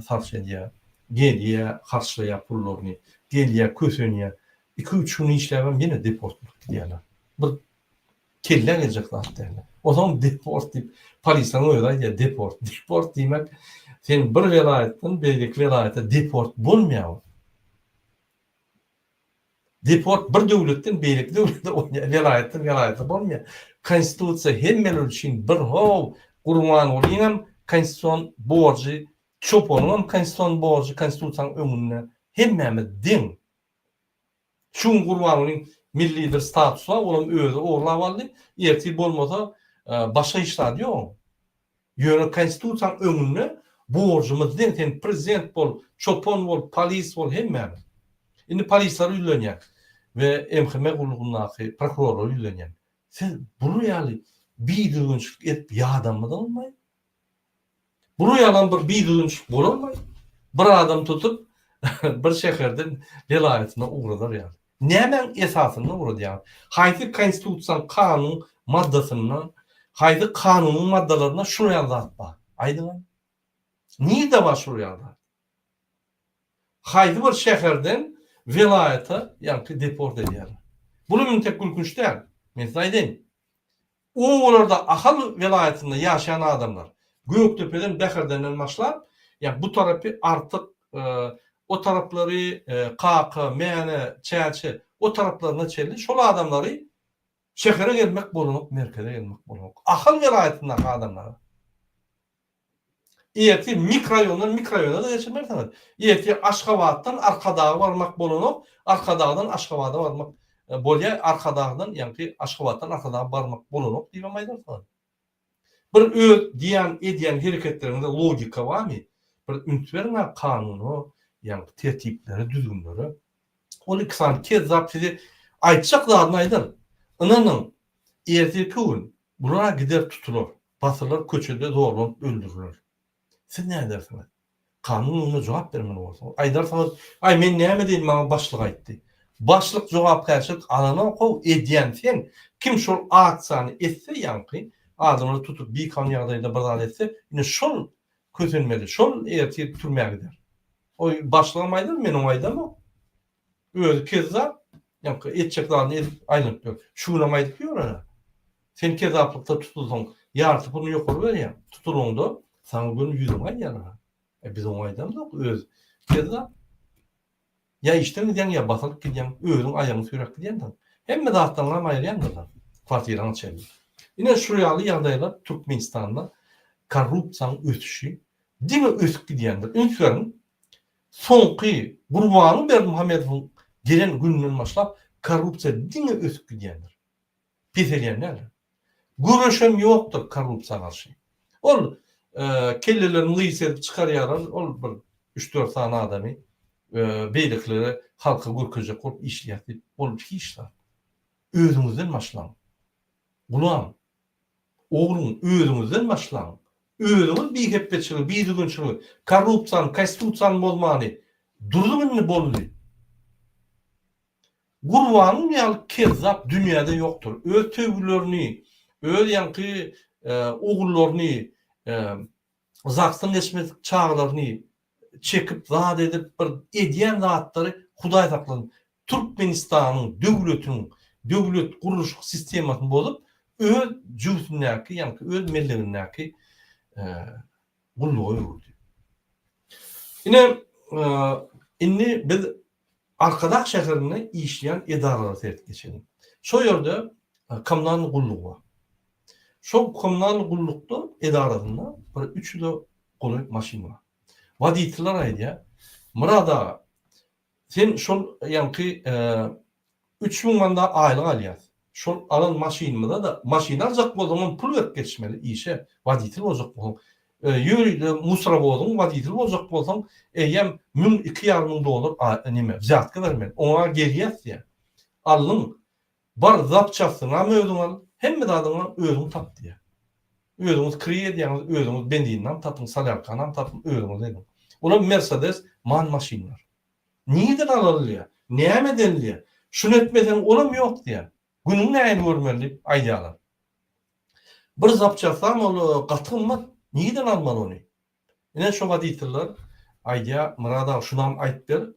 sarf edýär, gelýär, harçlaýar pullaryny, gelýär, kösenýär. 2-3 gün işläpem ýene deport diýerler. Bir kelle gelecekler diýerler. O zaman deport diýip polisden öýdäýär, deport. Deport diýmek sen bir welaýatdan beýleki welaýata deport bolmaýar. Deport bir döwletden beýleki döwlete welaýatdan bolmaýar. Konstitusiýa hemmeler üçin bir gurman bolýan, konstitusiýon borjy, çoponyň konstitusiýon borjy, konstitusiýanyň öňünde hemmemiz diň. Şuň gurmanyň millidir statusy var, olam özü oglap aldy. Erti bolmasa başga işler ýok. Ýöne konstitusiýanyň öňünde borjymyz diň, sen prezident bol, çopon bol, polis bol hemmemiz. Indi polisler ýylanýar ve MHM gullugynyň prokurorlar ýylanýar. Sen bunu ýaly biýdürgünçlik edip ýadammy da bolmaý. Bunu ýalan bir biýdürgünçlik bolalmaý. Bir adam tutup bir şäherden welaýatyna uğradar ýaly. Nämen esasyna uğradýar? Haýsy konstitusiýa kanun maddasyna, haýsy kanunyň maddalaryna şunu ýazat bar. Aýdyňmy? Nide bar şu ýazat? Haýsy bir şäherden welaýata ýa-ni deport edýär. Bunu men tek gülkünç däl. Men saýdym. Olarda ahal welaýatynda ýaşayan adamlar Göktepe'den Behirden başlap, ýa bu tarapy artyk o tarapları Kaka, Mene, Çelçi o taraplarına çeldi. Şol adamları şähere gelmek bolmak, merkeze gelmek bolmak. Ahal welaýatyndaky adamlar. Ýeti mikroraýondan da geçirmek tabii. Ýeti Aşgabatdan Arkadağa barmak bolanyp, Arkadağdan Aşgabat'a barmak bolýar, Arkadağdan ýa-ni Aşgabatdan Arkadağa barmak bolanyp diýip aýdar. Bir diýen edýän hereketlerinde logika barmy? bir üntverme kanuny, ýani tertipleri, düzgünleri. Ol ikisini kezzap sizi aýtjak zadyny aýdar. Inanyň erteki gün bulara gider tutulur. Basırlar köçede zorlanıp öldürülür. Siz ne edersiniz? Kanun ona cevap vermeli olsa. Aydarsanız, ay men näme diýdim, maňa başlyk aýtdy. Başlyk jogap berşik alana gow edýän sen kim şol aksany etse ýanky adamly tutup bir kan ýagdaýda bazar etse, ine şol kösenmeli, şol erti türmäge gider. Oy başlamaýdyr, men oňaýdamy? Öz kezzap, ýanky etjeklerini edip aýlanıp, şuglamaýdyk ýöre. Sen kezzaplıkta tutulsaň, ýarty bunu ýokary berýär. Tutulanda saňa gün ýüzüň aýýar. Biz oňaýdamyk öz kezzap. Ya işten gidýän ya basalyp gidýän, özüň aýagyny sürek gidýän. Hemme zatlardan aýrýandylar. Kwartirany çeldi. Ine şu ýaly ýagdaýlar Türkmenistanda korrupsiýanyň ösüşi, diňe ösüp gidýändir. Ünsüň soňky Gurbany Berdimuhammedowyň gelen günden başlap korrupsiýa diňe ösüp gidýändir. Pis Gürüşem ýokdur korrupsiýa garşy. Ol kellelerini lyser çykarýarar, ol bir 3-4 sany adamy beýlikleri halka gürkejek bolup işleýär. Ol hiçler. Özüňizden başlaň. Gulam, oğlum özüňizden başlaň. Özüňiz bir hepçilik, bir düzgünçilik, korrupsiýany, konstitusiýany bozmany durdugyny boldy. Gurbanyň ýaly kezzap dünýäde ýokdur. Öz töwürlerini, öz ýanky ogullaryny, uzakdan geçmedik çağlarını çekip zat edip bir edýän zatlary Hudaý saklasyn. Türkmenistanyň döwlet guruluş sistemasyny bolup öz jüýsündäki, ýani öz mellegindäki gullugy ýurdy. Ine biz Arkadaş şäherine işleyen edarlara tertip geçelim. Şo ýerde kommunal gullugy bar. Şo kommunal gullukda edarasynda bir 300 goly maşina bar. Wadiýetler aýdýar, murada sen şol ýanky 3000 manda aýlyk alýas. Şol alan maşinymyzda da maşina aljak bolsaň pul berip geçmeli işe. Wadiýetler boljak bolsaň, ýöri musra bolsaň, wadiýetler boljak bolsaň, eýem $1,500 nime zatka bermeli. Oňa gelýär diýär. Allyň bar zapçasyna özüň al, hemme dadyňa özüň tap diýär. Özüňiz krediýäňiz, özüňiz bendinden tapyň, salarkanam tapyň, özüňiz edin. Olar Mercedes man maşinlar. Niýeden alýar? Näme edilýär? Şunu etmesen olam ýok diýär. Günüň näme görmeli aýdýarlar. Bir zapçasam ol gatynma, niýeden almaly ony? Ine şo wadiýetler aýdýa murada şunam aýtdy ber.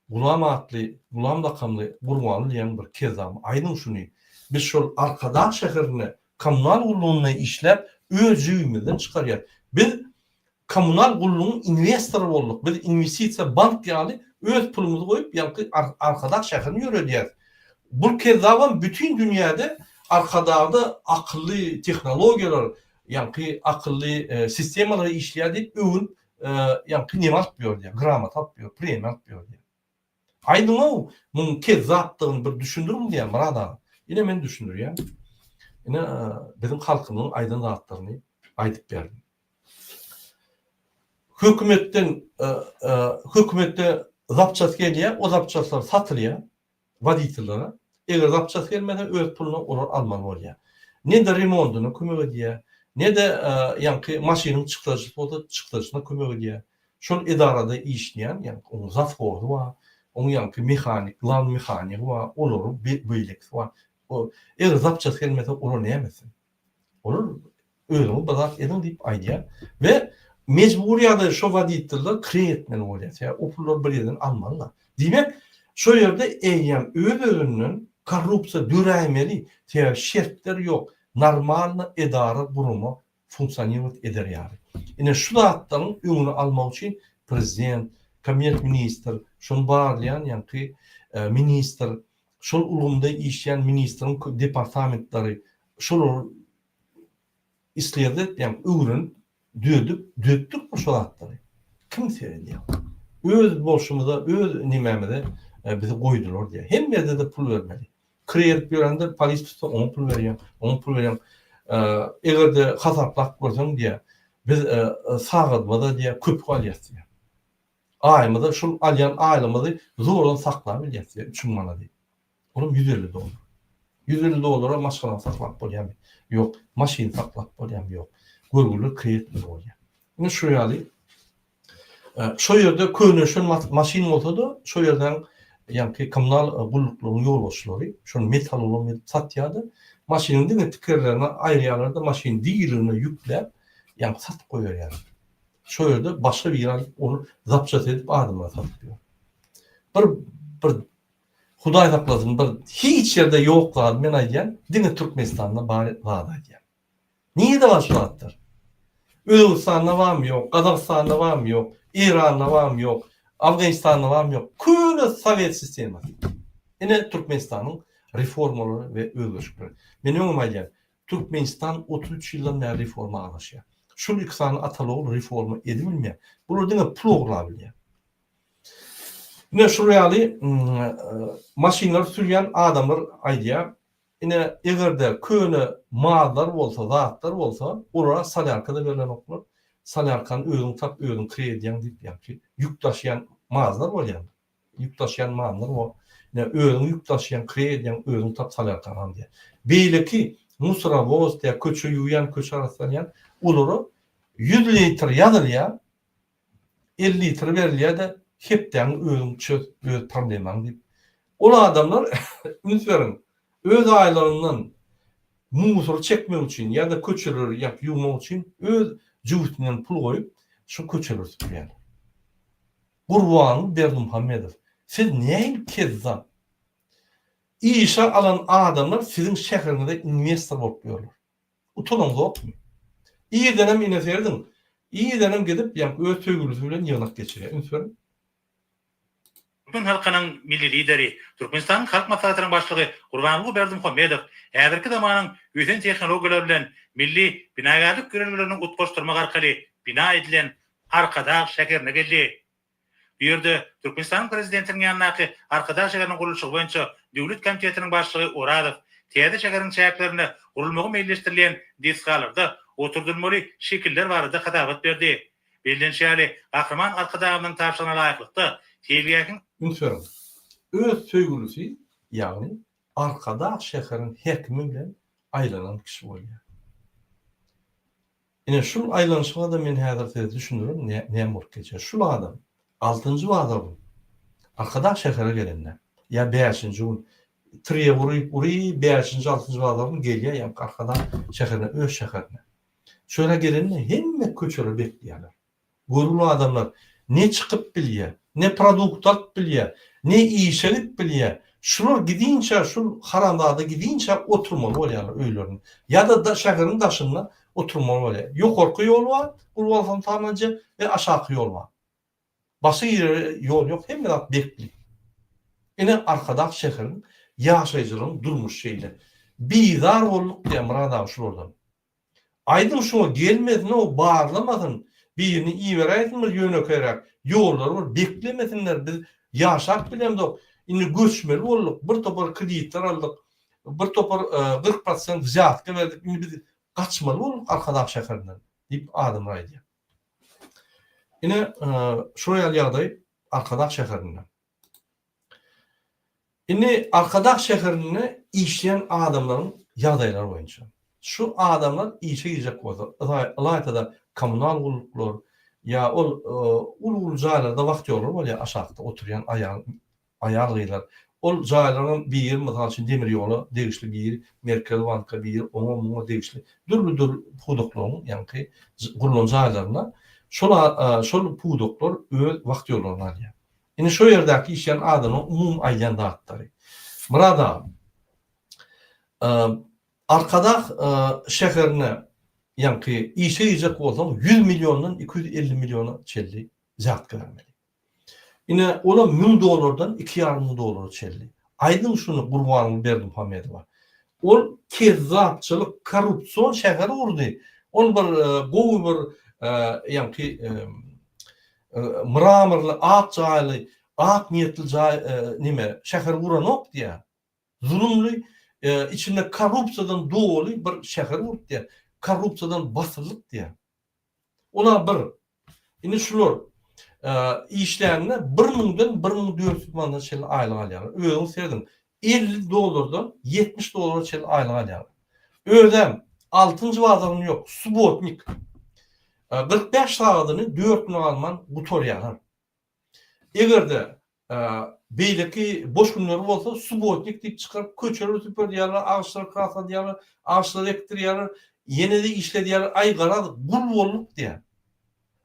Gulam atly, gulam dakamly Gurbany diýen bir kezzam aýdyň şuny. Biz şol Arkadaş şäherine kommunal gullugyny işläp öz jüýümizden çykarýar. Biz kommunal gullugyň investory bolduk. Biz investisiýa bank ýaly öz pulumuzy goýup ýa-ni Arkadaş şäherini ýöredýär. Bu kezzabam bütün dünýäde arkadaşda akılly tehnologiýalar, ýa-ni akılly sistemalar işleýär diýip öwün ýa-ni nimat berýär, gramat berýär, premiýa berýär. Aýdyňa muň kezzapdygyny bir düşündürüm diýär murada. Ine men düşündürýär. Ine bizim halkymyň aýdyn zatlaryny aýdyp berdim. Hökümetde zapças gelýär, o zapçaslar satylýar wadiýetlere. Eger zapças gelmese öz puluna olar almaly bolýar. Ne de remontyna kömek edýär, ne de ýanky maşynyň çykdyrsy bolsa çykdyrsyna kömek edýär. Şol edarada işleýän, ýani oň zavody bar, oň ýanky mehanik, lan mehanik bar, olary beýlik bar. O eger zapças gelmese olar nämesin? Olar özüňi bazar edin diýip aýdýar we mecburi ýa-da şo wadiýetler kreditmeli bolýar. O pullar bir ýerden almalylar. Diýmek, şo ýerde eýem öz-özünden korrupsiýa döräýmeli, şertler ýok. Normal edara gurumy funksionýer eder. Ine şu zatlaryň öňüni almak üçin prezident, kabinet ministr, şonu barlayan ýanky ministr, şol ulgamda işleýän ministriň departamentlary şol isleýär, ýani öwrün dödük bu şol zatlary. Kim seýär? Öz bolşumyzda, öz nimämizde bizi goýdular diýär. Hemme de pul bermeli. Kredit berende polis tutsa 10 pul berýär, 10 pul berýär. Eger de hasaplak görseň diýär. biz sağadmada diye köp alyasy. Aýmada şol alyan aýlymyzy zorlan saklap bilýärsi 3 mana diýip. Onuň $150. $150 maşyna saklap bolýarmy? Ýok, maşyny saklap bolýarmy? Ýok. Görgüler kreatly bolýar. Ine şu ýaly şo ýerde köneşen maşyn bolsa-da, şo ýerden ýa-ni kommunal gulluklugyň ýol başlary, şol metal olan satýardy. Maşynyň diňe tikerlerine aýrýarlarda maşyn diýiligine ýükläp, ýa-ni satyp goýýar. Şo ýerde başga bir ýer onu zapçat edip adamlara satýar. Bir Hudaý saklasyn, bir hiç ýerde ýoklar men aýdýan, diňe Türkmenistanda bar aýdýan. Niýe başlatdyr? Özbekistanda barmy ýok, Gazakstanda barmy ýok, İranda barmy ýok, Awganistanda barmy ýok. Köne Sowet sistemi. Ine Türkmenistanyň reformalary we özgürlükleri. Men öňe aýdýan, Türkmenistan 33 ýyldan bäri reforma araşýar. Şol ikisany atalogy reforma edilmeýär. Bular diňe program bilýär. Ine şu ýaly maşinler sürýän adamlar aýdýar. Ine egerde köne mallar bolsa, zatlar bolsa, olara salyarka da berilen oklar. Salyarkany özüň tap, özüň krediýän diýip ýa-ni ýük taşıyan mazlar bolýar. Ýük taşıyan mallar o. Ine özüň ýük taşıyan krediýän özüň tap salyarkany diýär. Beýleki musorowoz diýip köçe ýuýan, köçe arasyndan olara 100 litr ýadylýar, 50 litr berilýär de hepden özüň öz problemany diýip. Ol adamlar ünsverin öz aýlaryndan musor çekmek üçin ýa-da köçeler ýap ýuwmak üçin öz jüwütinden pul goýup şu köçeler süpürýär. Gurban Berdimuhammedow, siz näme kezzap? İşe alan adamlar sizin şäherinize investor bolup ýörler. Utulaňyz okmy? İýdenem ineserdim. İýdenem gidip ýa öz tögülüsü bilen ýygnap geçirýär. Ünsverin Türkmen halkynyň milli lideri, Türkmenistanyň halk maslahatynyň başlygy Gurbanly Berdimuhammedow häzirki zamanyň ýüzen tehnologiýalar bilen milli binagarlyk görelmelerini utgaşdyrmak arkaly bina edilen Arkadaş şäherine geldi. Bu ýerde Türkmenistanyň prezidentiniň ýanynaky Arkadaş şäheriniň gurulşy boýunça döwlet komitetiniň başlygy Oradow täze şäheriniň çäklerini gurulmagy meýilleşdirilen diskalarda oturdurmaly şekiller barada hadabat berdi. Bellenşäli Gahraman Arkadaşynyň taşyna laýyklykda Tebiýäkiň ünsverin öz tögülüsü ýagny Arkadaş şäheriniň hekimi bilen aýlanan kişi bolýar. Ine şul aýlanyşyga da men häzir düşünürüm, näme bolup geçer. Şul adam 6-njy wagda bu. Arkadaş şähere gelende. Ya 5-nji gün triye uruy 5-nji 6-njy wagda gelýär ýa Arkadaş şäherine öz şäherine. Şöyle gelende hemme köçeri bekleýärler. Gurully adamlar ne çykyp bilýär, ne produkt alyp bilýär, ne işelip bilýär. Şular gidinçe, şul haramdada gidinçe oturmaly bolýarlar öýlerine. Ya da şäheriň daşynda oturmaly bolýar. Ýokarky ýol bar, Gurbanly tarmacı we aşaky ýol bar. Başga ýol ýok, hemme zat bekli. Ine Arkadaş şäheriniň ýaşaýjylaryň durmuş şeýle. Bizar bolduk diýen murada şulardan. Aydın şuna gelmedin o bağırlamadın. Birini iyi vereydin yöne koyarak yollar var beklemesinler biz yaşak bilemdik. Indi göçmeli olduk. Bir topar kreditler aldık. Bir topar 40% ziyatka verdik. Indi biz kaçmalı olduk Arkadaş şäherinden deyip adım raydı. Ine şuraya ýagdaý Arkadaş şäherinden. Indi Arkadaş şäherine işleyen adamların ýagdaýlary boýunça. Şu adamlar işe girecek bolsa, alaytada kommunal gulluklar ya ul jaýlarda wagt ýollar bolýar, aşagda oturýan aýalgylar. Ol jaýlaryň bir ýeri, mysal üçin demir ýoly, degişli bir ýeri, Merkez banka bir ýeri, oňa degişli. Dürli puduklaryň, ýani gurulan jaýlaryna şol puduklar öz wagt ýollaryny alýar. Ine şo ýerdäki işleyen adamyň umum aýlan datlary. Murada Arkadaş şäherine ýa-ni işe ýyjak bolsam 100 milyondan 250 milyona çelli zat vermeli. Ine ola $1000'dan $2,5 çelli. Aydın şunu Gurbanly Berdimuhammedow. Ol kezzapçylyk, korrupsiýon şäheri urdy. Ol bir gowy bir ýa-ni mramorly, ak jaýly, ak niýetli nime şäher uranok diýär. Zulümli içinde korrupsiyadan dolu bir şäher urdy diýär. Korrupsiyadan basyrlyk diýär. Ola bir. Indi şular işlerini 1000'den 1400 mandan şeýle aýlyk alýar. Özüň serdim. $50'dan $70 şeýle aýlyk alýar. Özem 6-njy bazaryň ýok. Subotnik. 45 sagatyny 4 gün alman gutorýar. Egerde beýleki boş günleri bolsa subotnik diýip çykaryp köçeler süper diýerler, ağaçlar kasa diýerler, ağaçlar ektir diýerler, ýene-de işledýärler, ay garady, gul bolluk diýer.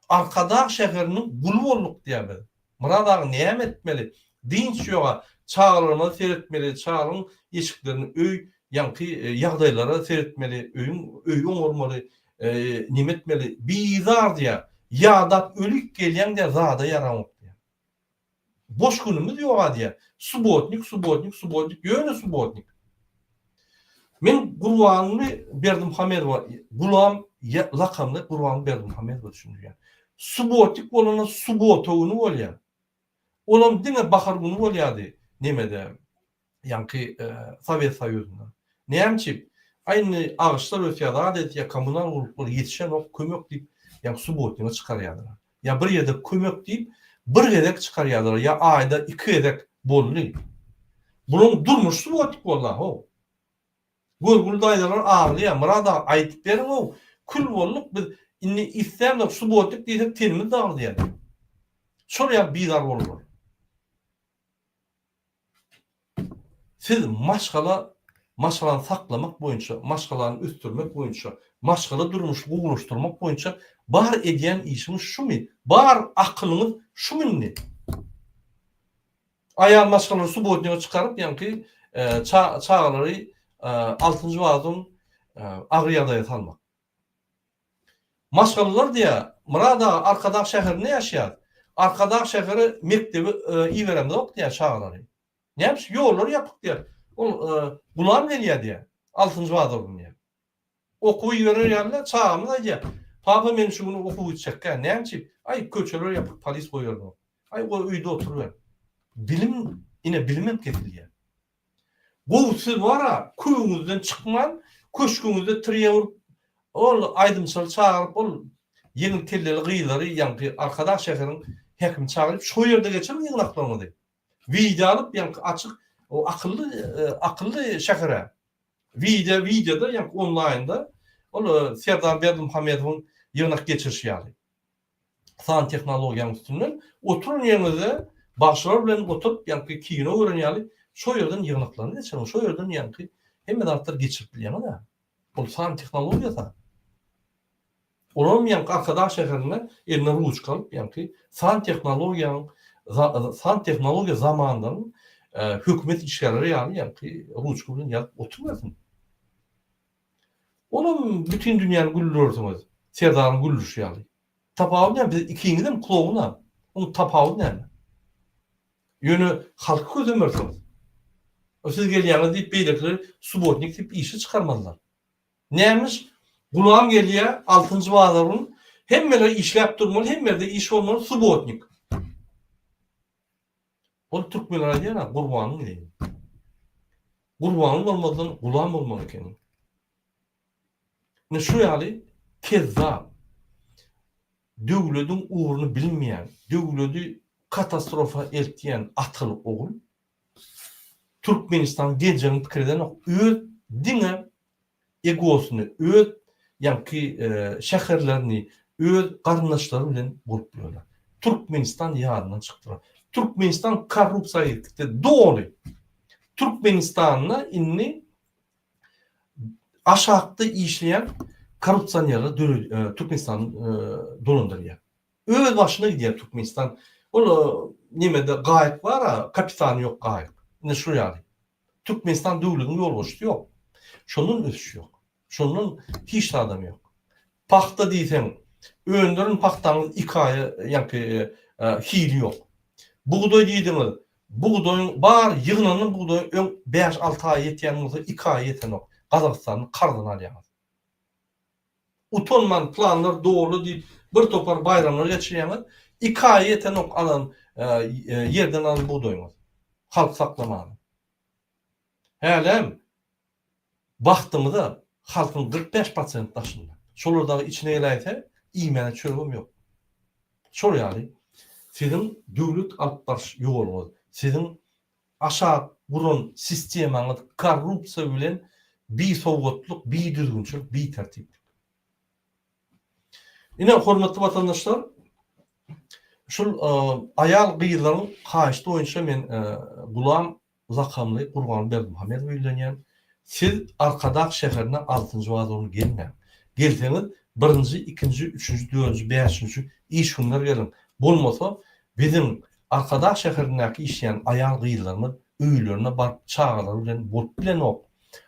Arkadaş şäheriniň gul bolluk diýer. Muradagy näme etmeli? Dinç ýoga çağrylma seretmeli, çağrın eşiklerini öý ýanky ýagdaýlara seretmeli, öýüň olmaly, näme etmeli? Bizar diýer. Ýa-da ölük gelýän de zada ýaramak. Boş günümüz ýok diýer. Subotnik, ýöne subotnik. Men Gurbanyny Berdimuhammedowa, Gulam lakamly Gurbany Berdimuhammedowa düşünýär. Subotnik bolana subotowyny bolýar. Olam diňe bahar güni bolýardy. Nemede? Ýanky Sowet Soýuzynda. Näçip? Aýny ağaçlar ötýär, adetde kommunal guruplar ýetişen ok kömek diýip, ýa subotniňe çykarýarlar. Ya bir ýerde kömek diýip bir gedek çykarýarlar, ya aýda 2 gedek boldy. Bunyň durmuşy wagty bollar ho. Gurgul daýdalar ağlýar, murada aýdyp beriň o. Kül bolluk biz inni islämde subotnik diýsek tenimiz dağılýar. Şol bizar bolur. Siz maşgalan saklamak boýunça, maşgalany üstürmek boýunça, maşgala durmuş guguruşturmak boýunça bar edýän işimiz şumy? Bar akylyňyz şumy? Aýal maşgalany subotniňe çykaryp, ýanky çağlary 6-njy wazyň agryýada salmak. Maşgalalar diýär, murada arkadaş şäherinde ýaşaýar. Arkadaş şäheri mektebi iýeremde ok diýär çağlary. Näme ýollar ýapyk diýär. Ol bulam gelýär diýär. 6-njy wazyň diýär. Okuwy ýörer çağımda diýär. Papa men şunu okuw içekkä, näçip? Ay köçeler ýapyk polis goýardy. Ay o öýde oturýar. Bilim ine bilmem kesilýär. Bu siz wara köýüňizden çykman, köşküňizde tirýär. Ol aýdymçyl çağıryp ol ýeňil telleli gyýlary ýanky arkadaş şäheriniň hekim çağıryp şo ýerde geçerim ýygnaklaryny. Video alıp ýanky açyk o akıllı şähere. Videoda ýanky online'da ol Serdar Berdimuhammedowyň ýygnak geçirişýär. San tehnologiýanyň üstünden oturun ýerinde başlar bilen oturup ýanky kino öwrenýär. Şo ýerden ýygnaklaryny geçirim. Şo ýerden ýanky hemme datlar geçirip bilýär-de. Bu san tehnologiýa. Olam ýanky arkadaş şäherine eline ruç kalyp ýanky san tehnologiýa zamanyndan hökümet işgärleri ýanky ruç bilen ýazyp oturmasyn. Olam bütün dünýäni güldürýärsiňiz. Serdaryň güldürüşi ýaly. Tapawy biz ikiňizden kulağına. Onu tapawy näme? Ýöne halky gözlemersiňiz. O siz gelýäňiz diýip beýlekler subotnik diýip işi çykarmadylar. Nämiş? Gulam gelýär 6-njy wazaryň hemmeler işläp durmaly, hemmerde iş bolmaly subotnik. Ol türkmenler diýär, Gurbanyň diýär. Gurbanyň bolmadan gulam bolmaly eken. Ne şu ýaly kezzap. Döwletiň uğrunu bilmeýän, döwleti katastrofa eltýän atyl ogul Türkmenistan gençlerinin pikirden öz diňe egosyny, öz ýanky şäherlerini, öz garnaşlary bilen bolup bilýärler. Türkmenistan ýadyna çykdylar. Türkmenistan korrupsiýa doly. Türkmenistanyna inni aşakda işleyen korrupsiýanylar Türkmenistan dolandırýar. Öz başyna gidýär Türkmenistan. Ol nemede gaýyk bar, kapitany ýok gaýyk. Ne şu ýaly. Türkmenistan döwletiň ýolbaşçysy ýok. Şonun ösü ýok. Şonun hiç adamy ýok. Paxta diýsen, öndürün paxtanyň 2 aýy ýanky hili ýok. Buğday diýdiňiz. Buğdaýyň bar ýygnanyň buğdaý 5-6 aý ýetýän bolsa 2 aý ýeten ok. Gazakstanyň kardan alýar. Utonman planlar dogry diýip bir topar bayramlar geçirýär. 2 aý ýeten ok alan ýerden alan buğdaýyňyz. Halk saklamagy. Hälem baxtymyda halkyň 45% daşynda. Şolardagy içine ýeläýse iýmene çöregim ýok. Şol ýaly sizin döwlet alyp barş ýoluňyz, sizin aşağı burun sistemaňyz korrupsiýa bilen bisowatluk, düzgünçilik, tertiplik. Ine hormatly watandaşlar, şol aýal gyýlaryň haýyşy boýunça men Gulam Zakamly Gurban Berdimuhammedow öýlenýän. Siz Arkadaq şäherine 6-njy wazyny gelmeň. Gelseňiz 1-nji, 2-nji, 3-nji, 4-nji, 5-nji iş günler gelin. Bolmasa bizim Arkadaq şäherindäki işleýän aýal gyýlaryny öýlerine baryp çağalar bilen bolup bilen ok.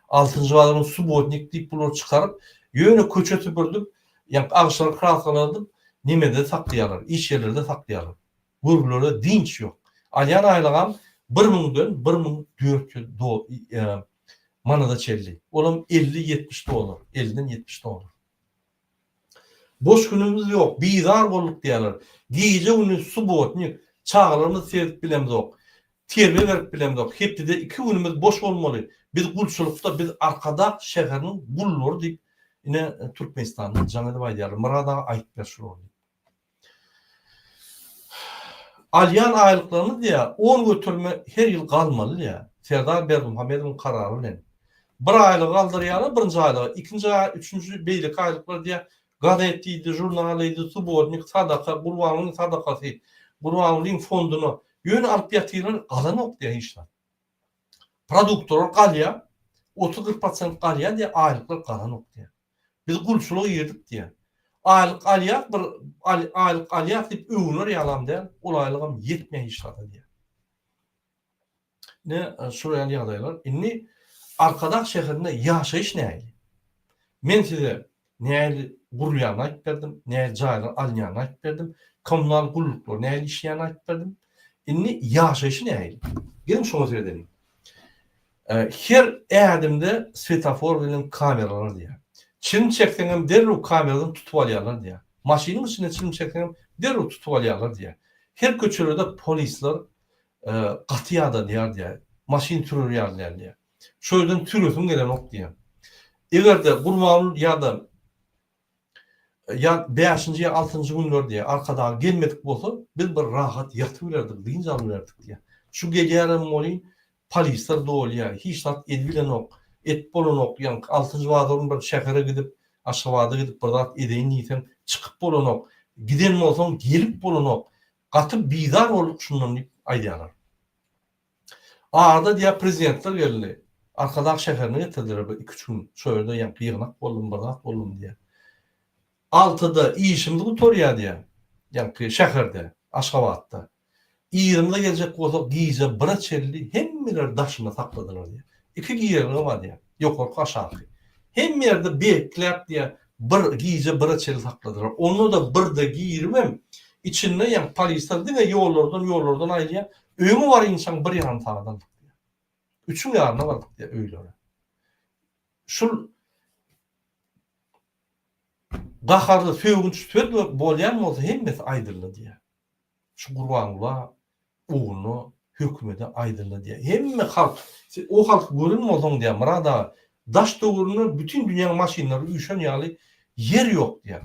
6-njy wazyny subotnik diýip bular çykaryp ýöne köçe tüpürdüp, ýa-ni agşary krasalandyp nimede saklaýarlar, iş ýerlerinde saklaýarlar. Gurulary dinç ýok. Alýan aýlygam 1000-den 1400 manada çelli. Olam 50-70 dolar, 50'den 70 dolar. Boş günümüz ýok, bizar bolduk diýerler. Giýje günü subotnik çağalarymyz serip bilemez ok. Terbe berip bilemez ok. Hepde 2 günümüz boş bolmaly. Biz gulçulukda biz Arkadaq şäheriniň gullary diýip ine Türkmenistanyň janyny baýdýarlar. Murada aýtlar şol. Alyan aýlyklaryny diýä 10 götürme her ýyl galmaly diýä. Serdar Berdimuhammedowyň karary bilen. Bir aýlyk galdyrýarlar, birinji aýlyk, ikinji aýlyk, üçüncü beýlik aýlyklar diýä. Gazetdi, jurnalydy, subotnik, sadaka, Gurbanyň sadakasy, Gurbanyň fonduny ýöne alyp ýatyrlar, galan ok diýä işler. Produktor galýa, 30-40% galýa diýä aýlyklar galan ok diýä. Biz gulçuluk ýerdik diýä. Aýlyk alýak, bir aýlyk alýak diýip öwünler ýalam diýä, ol aýlygam ýetmeýän işlerde diýä. Ne şol ýalylar, inni Arkadaq şäherinde ýaşaýyş näýdi? Men size näýli gurulýany aýtyp berdim, näýli jaýlar alýany aýtyp berdim, kommunal gulluklar näýli işleýäni aýtyp berdim. Inni ýaşaýyş näýdi? Gelin şoňa söýledim. Her ädimde svetofor bilen kameralar diýär. Çim çekseňem derru kameradan tutup alýarlar diýär. Maşynyň içinde çim çekseňem derru tutup alýarlar diýär. Her köçelerde polisler gatyada diýär. Maşyn türürýärler diýär. Şöýden türüsün gelen ok diýär. Egerde Gurban ýa-da 5-nji, 6-njy günler diýär, arkada gelmedik bolsa, biz bir rahat ýatyp bilerdik, diňe alberdik diýär. Şu gelýärem bolýan polisler dolýar, hiç tat edbilen ok. Et bolan ok, ýa-ni 6-njy wazyny bir şähere gidip, aşgabaty gidip bir zat edeýin diýsem, çykyp bolan ok. Giden bolsaň gelip bolan ok. Gatyp bizar bolup şundan diýip aýdýarlar. Arada diýär prezidentler geldi. Arkadaq şäherine getirdiler 2-3 gün. Şöýle ýa-ni ýygnak boldum, bir zat boldum diýär. 6-da işimdi gutorýa diýär. Ýa-ni şäherde, Aşgabatda. 20-de gelecek bolsak giýje bir çelli hemmeler daşyna sakladylar diýär. 2 giýerler bar diýär. Ýokarky aşaky. Hem ýerde bekläp diýär, bir giýje bir çelli sakladylar. Onu da birde giýirmem. İçinde ýa-ni polisler diňe ýollardan aýlýar. Öňe bar insan bir ýaram tağdan diýär. Üçüň ýaryna bardyk diýär öýlere. Şul gaharly söýgünç söz bolýan bolsa hemmesi aýdyrly diýär. Şu Gurbanla oğlunu hökümete aydırlı diye. Hemme halk, o halk görünmezon diye. Murada daş doğrunu bütün dünyanın maşinleri uyuşan ýaly yer yok diye.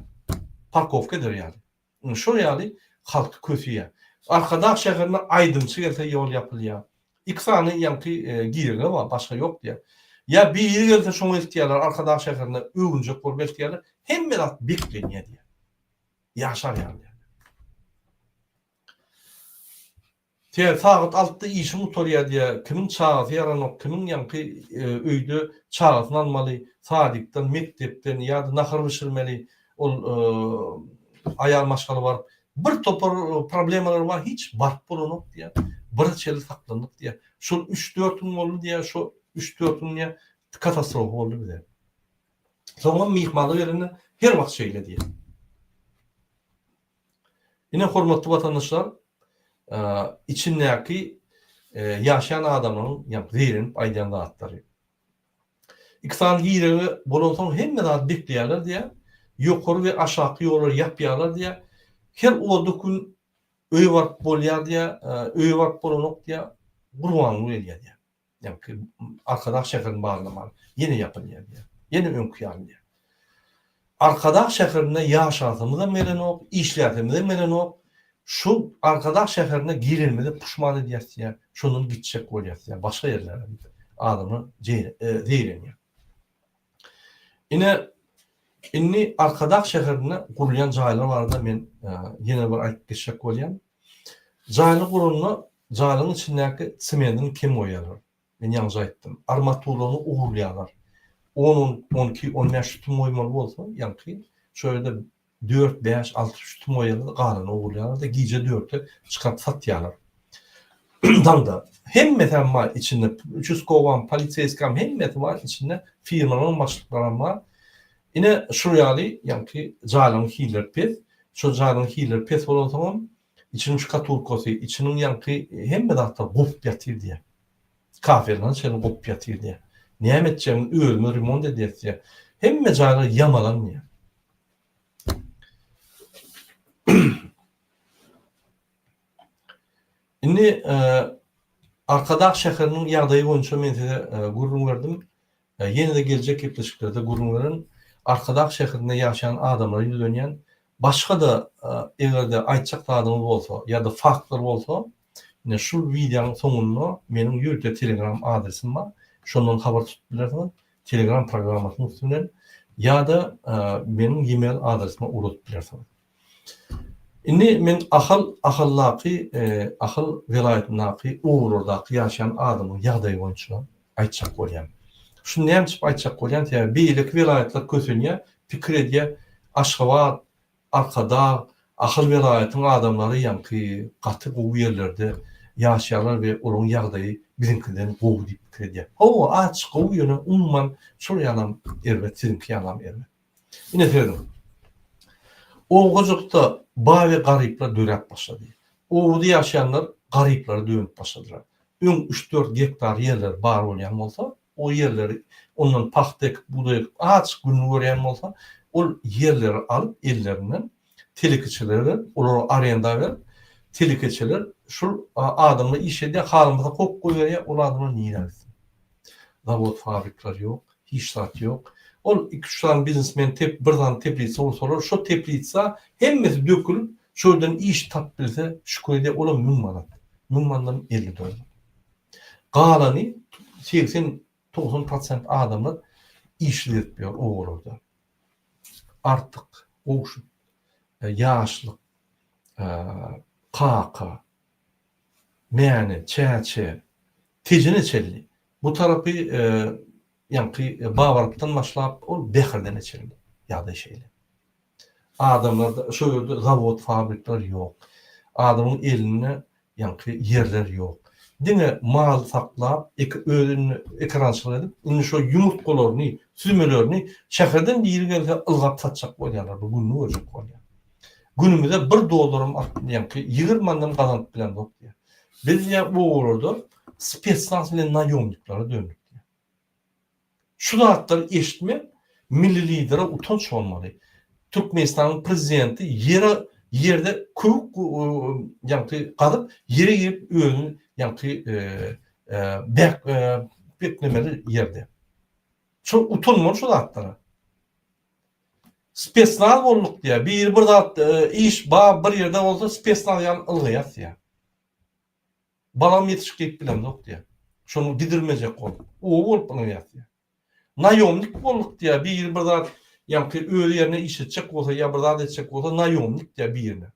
Parkovkadır yani. Şol ýaly halk kötüye. Arkadaq şäherine aydınçı gelse yol yapılýar. İksany ýa-ni giýerler bar, başga yok diye. Ya bir ýeri gelse şoňa etdiýärler, Arkadaq şäherine öwünjek bolup etdiýärler. Hemme zat beklenýär diye. Ýaşar ýaly. Te saat 6'da işim utorya diye kimin çağatı yaranok, kimin yankı öýde çağatyny almaly, sadikden, mektepden ya da nahar bişirmeli, ol aýal maşgaly bar. Bir topar problemler var, hiç barp bolanok diye. Bir çeli saklandyk diye. Şol 3-4 gün boldy diye, şu 3-4 gün diye katastrof boldy bize. Soňra mihmanly berende her wagt şeýle diye. Ine hormatly watandaşlar, içindeki yaşayan adamın yani verin aydan dağıtları. İktisal giyileri bolonson hem de bekleyenler diye yukarı ve aşağı yolları yapıyorlar diye her o dokun öy var bolýar diye öy var bolonok diye Gurbanly elýär diye. Yani Arkadaq şäheriniň bağlamaly yine yapılýar diye. Yine öňküýär diye. arkadaş şäherine ýaşadymyzdan melenok, işlädimizden melenok, şu arkadaş şäherine girilmede puşman edýärsiň, şonun gitjek bolýarsyň, başga ýerlere adamy zeýrenýär. Inni arkadaş şäherine gurulýan jaýlar barda men ýene bir aýtyp geçek bolýan. Jaýly gurulny jaýlyň içindäki semendini kim goýarlar? Men ýalňyz aýtdym. Armaturyny uğurlaýarlar. 10, 12, 15 tüm oýmaly bolsa, ýa-ni şöyle 4, 5, 6 tüm oýmaly galyny uğurlaýarlar da gije 4'e çykaryp satýarlar. Damda hemmetem var içinde, 300 kovan, polisiýskam hemmet var içinde, firmalaryň başlyklary var. Ine şuryaly, ýa-ni jaýlyň hiler pes, şu jaýlyň hiler pes bolansoň, içiniň şkatulkasy, içiniň ýa-ni hemme dahta gup ýatyr diýe. Kafelerden seni gup ýatyr diýe. Näme etjäň özüni remont edýärse, hemme jaýlar ýamalanýar. Indi arkadaş şäheriniň ýagdaýy boýunça men size gurrun berdim. Ýene-de geljek gepleşiklerde gurrunlaryň arkadaş şäherinde ýaşaýan adamlary ýüzlenýän başga da egerde aýtjak adamy bolsa ýa-da faktlar bolsa, ine şu videoň soňunda meniň ýürde Telegram adresim bar. Şondan habar tutup bilersiňiz. Telegram programmasynyň üstünden ýa-da meniň e-mail adresime urutup bilersiňiz. Indi men ahallaky, ahal welaýatynaky uğurlardaky ýaşaýan adamyň ýagdaýy boýunça aýtjak bolýan. Şunu näme diýip aýtjak bolýan? Beýlik welaýatlar kösenýär, Pikredýe, Aşgabat, Arkada, ahal welaýatynyň adamlary ýa-ni gaty gowy ýerlerde ýaşaýarlar we olaryň ýagdaýy birinkinden gowy diýip pikredýär. O açyk gowy ýöne umman şol ýalam erbet, sizinki ýalam erbet. Ine dedim. O gojukda bawy garyplar döräp başlady. Owda ýaşaýanlar garyplary dönüp başladylar. 3-4 hektar ýerler bar bolýan bolsa, o ýerleri ondan paxtek, budaýyk açyk gün görýän bolsa, ol ýerleri alyp ellerinden telekeçilere olary arenda berip, telekeçiler şol adamla iş edýär, halymyza kok goýýar, ol adamlar niýe etsin. Zavod, fabrikler ýok, hiçzat ýok. Ol 2-3 tane biznesmen birden teplitse olsalar, şu teplitse hemmesi dökülüp, şöyle iş tap bilse, şükür edýär, ola 1000 manat. 1000 manatdan 50 dolar. Galany 80-90% adamlar işletmiyor o orada. Artık oşup, yaşlık, kaka, meyane, çeçe, tecine çelli. Bu tarafı yani bavarlıktan başlayıp o behirden içerli. Ya da şeyle. Adamlarda şöyle zavod, fabrikler yok. Adamın eline yani yerler yok. Dine mal saklap, ekrançılar edip, indi şu yumurtkalarını, süzmelerini şäherden biri gelse ılgap satacak bolýarlar. Bu günü öjek bolýar. Günümüzde $1 yani 20 mandan kazanıp bilen yok diye. Biz ya bu olurdu, spetsnaz bilen nayomniklara döndük diye. Şu zatları eşitmek, milli lidere utanç olmalı. Türkmenistan'ın prezidenti yerde kuyuk yani kalıp yere girip özünü yani beklemeli yerde. Çok utanmalı şu zatlara. Spetsnaz bolduk diye. Bir burada iş bir yerde olsa spetsnaz yani ılgıyat diye. Balam yetişik deyip bilem yok diye. Şunu gidirmeyecek ol. O olup ılgıyat diye. Nayomnik bolduk diye. Bir burada yani öyle yerine iş edecek olsa ya burada edecek olsa nayomnik diye bir yerine.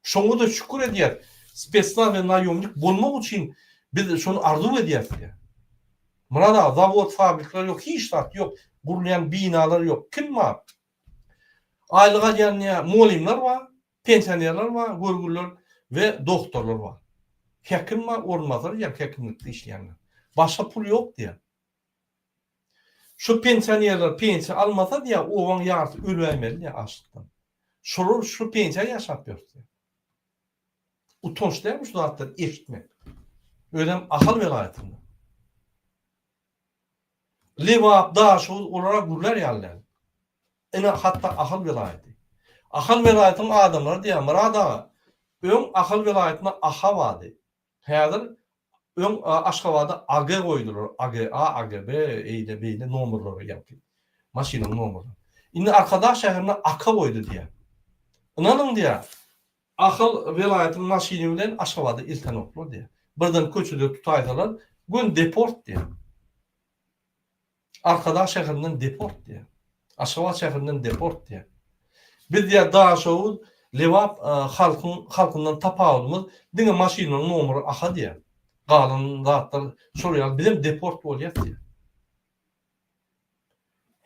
Şunu da şükür ediyat. Spetsnaz ve nayomnik bulmak için biz şunu arzu ediyat diye. Burada zavod, fabrikler yok. Hiç tat yok. Kurulayan binalar yok. Kim var? Aylığa gelmeyen muallimler var, pensionerler var, görgüller ve doktorlar var. Hekim var, olmazlar ya hekimlikte işleyenler. Başka pul yok diye. Şu pensionerler pensiyon almasa diye ovan yarısı ölüymeli diye açlıktan. Şu pensiyon yaşatıyor diye. Utanç değil mi şu zatları eşitmek? Öyle ahal velayetinde. Levap, daşı olarak gürler yerler. Hatta ahal velayeti. Ahal velayetin adamları diye mırada ön ahal velayetine aha vadi. Hazır ön Aşgabatda AG koydular. AG, A, AG, B, eyle beyle nomurları yaptı. Maşinin nomurları. Indi arkadaş şäherine aka koydu diye. Inanın diye. Akıl velayetin maşini bilen Aşgabatda ilten oklar diye. Birden köçüde tutaydılar. Gün deport diye. Arkadaş şäherinden deport diye. Aşgabat şäherinden deport diye. Biz diye daha şoğu lewap halkından tapawdymyz. Diňe maşinanyň nomery aha diye. Galan zatlar şuraya bilim deport bolýar diye.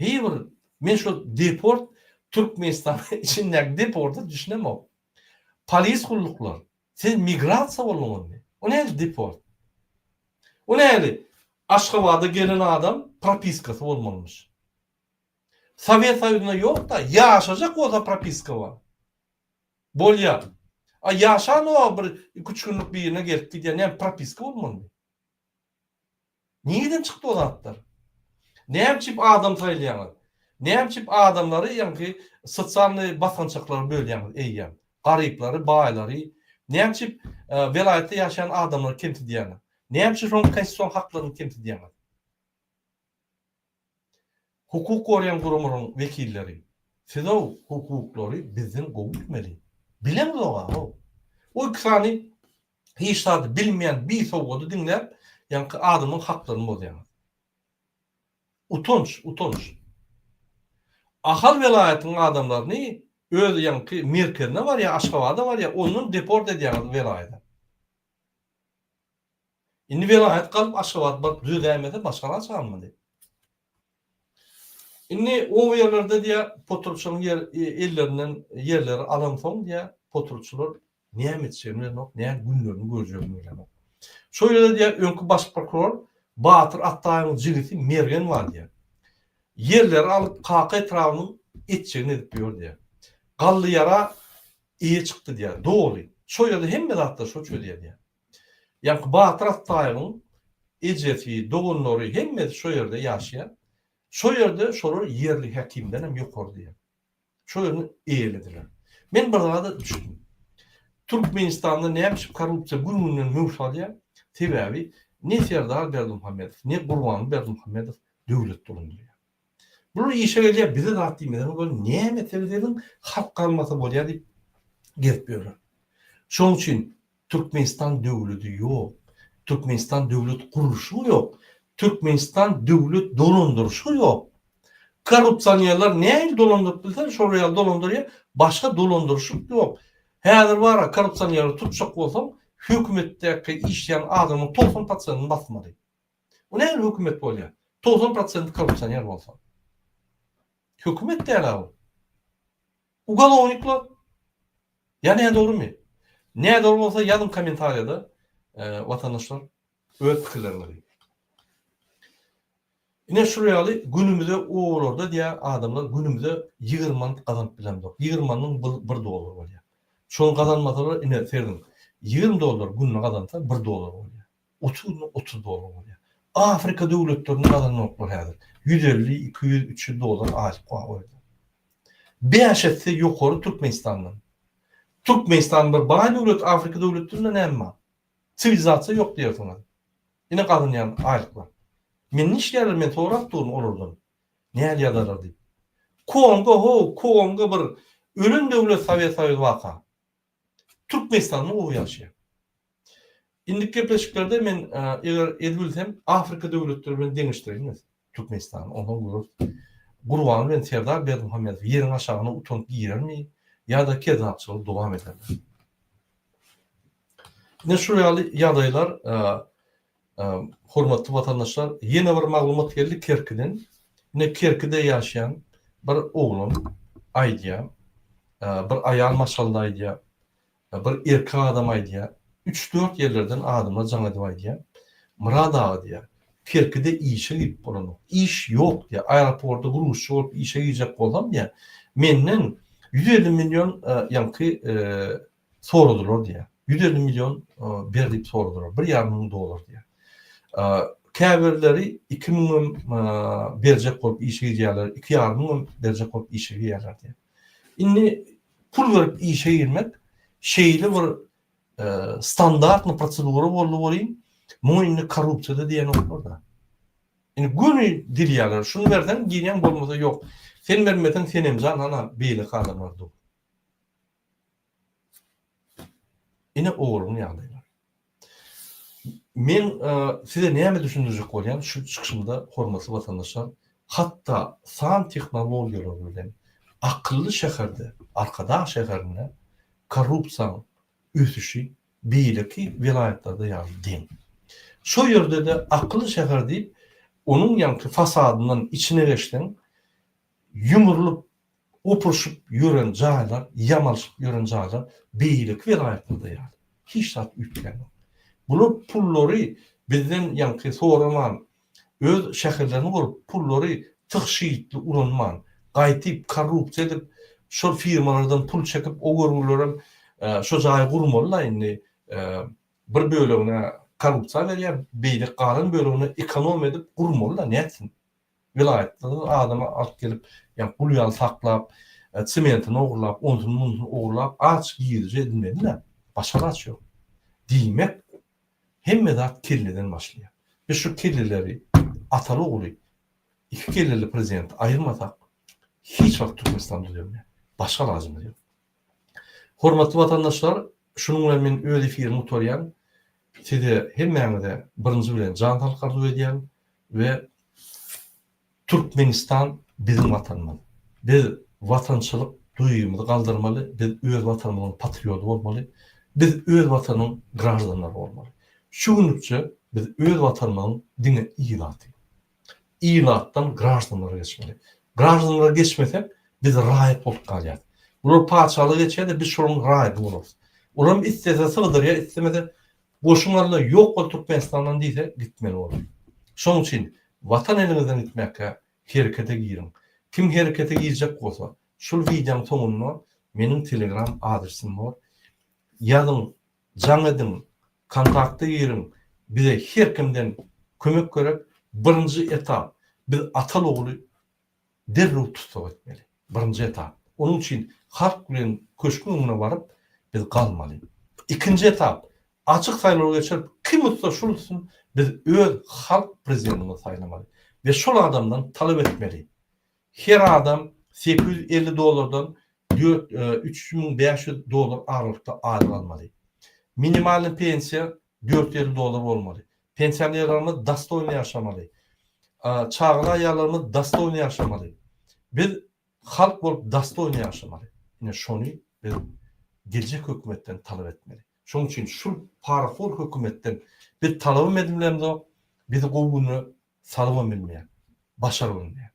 Heýer men şu deport Türkmenistan içindäki deporty düşünemem. Polis gulluklar. Sen migrasiýa bolmaňyz. O näde deport? O näde? Aşgabatda gelen adam propiskasy bolmalymış. Sovet Soýuzyna ýok da ýaşajak bolsa propiska bar. Bolýar. A ýaşan o bir 2 günlük bir ýerine gelip gidýär, näme propiska bolmaly? Niýeden çykdy o zatlar? Näme adam taýlaýar? Näme adamlary ýa-ni sosial basgançyklary bölýär, eýýär. Garyplary, baýlary, näme velayetde ýaşaýan adamlar kim diýär? Näme şoň konstitusiýon haklaryny kim diýär? Hukuk koruyan kurumların vekilleri, federaal hukukları bizden kovulmeli. Bilemiz o. O ikisini hiç tadı bilmeyen bir soğudu dinler, yani adamın haklarını bozuyor. Utanç. Ahal velayetin adamlarını öz yani Merkez'de var ya, Aşgabat'da var ya, onun deport ediyor velayete. Indi velayet kalıp Aşgabat bak düz değmedi, başkalar çağırmadı. Inni o yerlerde diye poturçunun ellerinden yerleri alan son diye poturçular niyemetçilerini yok, ne günlerini göreceğini yok. Şöyle diye önkü baş prokuror Batır Attay'ın jigiti Mergen var diye. Yerleri alıp kaka etrafının etçeğini edip diyor diye. Gallı yara iyi çıktı diye. Doğru. Şöyle de hem de hatta şu diye. Yani Batır Attay'ın eceti, doğunları hem de şu yerde yaşayan şu yerde şolar yerli hekimden hem ýokary diye. Şu ýerni eýlediler. Men bir zada düşündüm. Türkmenistanda näme korrupsiýa gürmünden müşahede sebäbi ne Serdar Berdimuhammedow, ne Gurban Berdimuhammedow döwlet durundy. Bu işe gelýär bize zat diýmeden bol näme sebäpden halk kalmasa bolýar diýip gelip ýörler. Şoň üçin Türkmenistan döwleti ýok. Türkmenistan döwlet kuruluşy ýok. Türkmenistan döwlet dolandyrşy ýok. Korrupsiýerler näme dolandyryp bilsen, şoraya dolandyrýar, başga dolandyrşy ýok. Häzir bara korrupsiýerler tutjak bolsam, hökümetdäki işleýän adamyň 90%-ni basmady. O näme hökümet bolýar? 90% korrupsiýer bolsa. Hökümet däl o. Ugalovniklar. Ýa-ni dogrymy? Näme dogry bolsa ýazyn kommentariýada watandaşlar öz pikirlerini berýär. Ine şuraya günümüzde oğulorda diye adamlar günümüzde 20 manat kazanıp bilen yok. 20 manatın $1 var ya. Şonu kazanmasalar ine serdin. $20 gününe kazansa $1 var ya. $30 var ya. Afrika devletlerinin kazanmaklar hazır. 150, 200, 300 dolar açıp koydu. Beş etse yukarı Türkmenistan'dan. Türkmenistan bir bağ devlet Afrika devletlerinden emma. Sivilizasyon yok diyor sana. Yine kazanyan aylıklar. Men işlerle men toğrak durun olurdum. Näl ýazarar diýip. Kongo bir ölüm döwlet Sovet Soýuzy waka. Türkmenistanyň o ýaşaýar. Indiki pleşiklerde men eger edilsem Afrika döwletleri bilen deňişdirýän Türkmenistan. Ondan Gurban bilen Serdar Berdimuhammedow ýeriň aşagyna utanyp girermi ýa-da kezapçylyk dowam ederler. Ne şu ýagdaýlar hormatly vatandaşlar, ýene bir maglumat geldi Kerkiden. Ne Kerkide ýaşaýan bir oglum aýdýar, bir aýal maşallah aýdýar, bir erkek adam aýdýar, 3-4 ýerlerden adamlar jaň edip aýdýar. Murad ağa diýär. Kerkide işe gidip bolan. İş ýok diýär. Aeroportda guruluşçy bolup işe gidjek boldum diýär. Menden 150 milyon ýa-ni soradylar diýär. 150 milyon berip soradylar. $1,5 milyon diýär. Käbirleri 2000 berjek bolup işe gidýärler, 2,5 milyon berjek bolup işe gidýärler diýär. Indi pul berip işe girmek şeýle bir standartny prosedura boldy bolýan. Muňa korrupsiýa diýen oklar da. Yani günü dilýärler. Şunu berden giýen bolmasa yok. Sen bermeden sen emzan ana beýle kalanardy. Ine oğlum ýagdaýlar. Men size näme düşündirjek bolýan şu çykyşymda hormatly watandaşlar, hatta san tehnologiýalary bilen akıllı şäherde, arkada şäherine korrupsiýa ösüşi beýleki vilayetlarda ýalydy. Şo ýerde de akıllı şäher diýip onun ýanky fasadynyň içine geçden yumurlup opurşup ýören jaýlar, ýamalşyp ýören jaýlar beýleki vilayetlarda ýaly. Hiç zat ütlenmez. Bunu pullary bizden ýanky soraman öz şäherlerini borup pullary tykşyýtly ulanman, gaýtyp korrupsiýa edip şol firmalardan pul çekip o görgülörem şo jaý gurmalylar indi bir bölegine korrupsiýa berýär, beýle galan bölegine ekonom edip gurmalylar näetsin? Vilayetde adama alıp gelip ýa pul ýaly saklap, sementini ogurlap, onu ogurlap aç giýdirje edilmeli. Başka aç yok. Diýmek hemme zat kirliden başlaýar. Biz şu kirlileri ataly oğly, iki kirlili prezident ayırmasak hiç wagt Türkmenistan'da döýmär. Başka lazım yok. Hormatly watandaşlar, şunun bilen men öz efirimi utarýan, size hemmeňizde birinji bilen jan talkardy edýän we Türkmenistan bizim watanymyz. Biz watançylyk duýgumuzy galdyrmaly, biz öz watanymyzyň patrioty bolmaly, biz öz watanyň grażdanlary bolmaly. Şu günükçe biz öz watanymyzyň dine ýylaty. Ýylatdan grażdanlara geçmeli. Grażdanlara geçmesek biz raýat bolup galýar. Bular paçalyk geçýär, biz şonuň raýaty boluruz. Olam istese sığdyrýar, istemede boşunlarla yok bol Türkmenistandan diýse gitmeli bolar. Şonuň üçin watan elinizden gitmekkä herekete girin. Kim herekete girecek bolsa, şol videoň soňunda meniň Telegram adresim bar. Ýazın, jaň edin, kontakty girin. Bize her kimden kömek görek. Birinci etap biz ataly ogly derrew tutsak etmeli. Birinci etap. Onun için halk bilen köşküne barıp biz galmaly. İkinci etap açık saýlawga geçip kim utsa şulsun biz öz halk prezidentini saýlamaly ve şol adamdan talep etmeli. Her adam $850 $3500 aralykda aýryp almaly. Minimal pensiýa $450 bolmaly. Pensiýerlerimiz dastoyny ýaşamaly. Çağla ýalarymyz dastoyny ýaşamaly. Biz halk bolup dastoyny ýaşamaly. Ine şonu biz gelecek hökümetten talep etmeli. Şonuň üçin şu parafor hökümetten biz talap edilmemiz biz gowuny salyp bilmeýär, başaryp bilmeýär.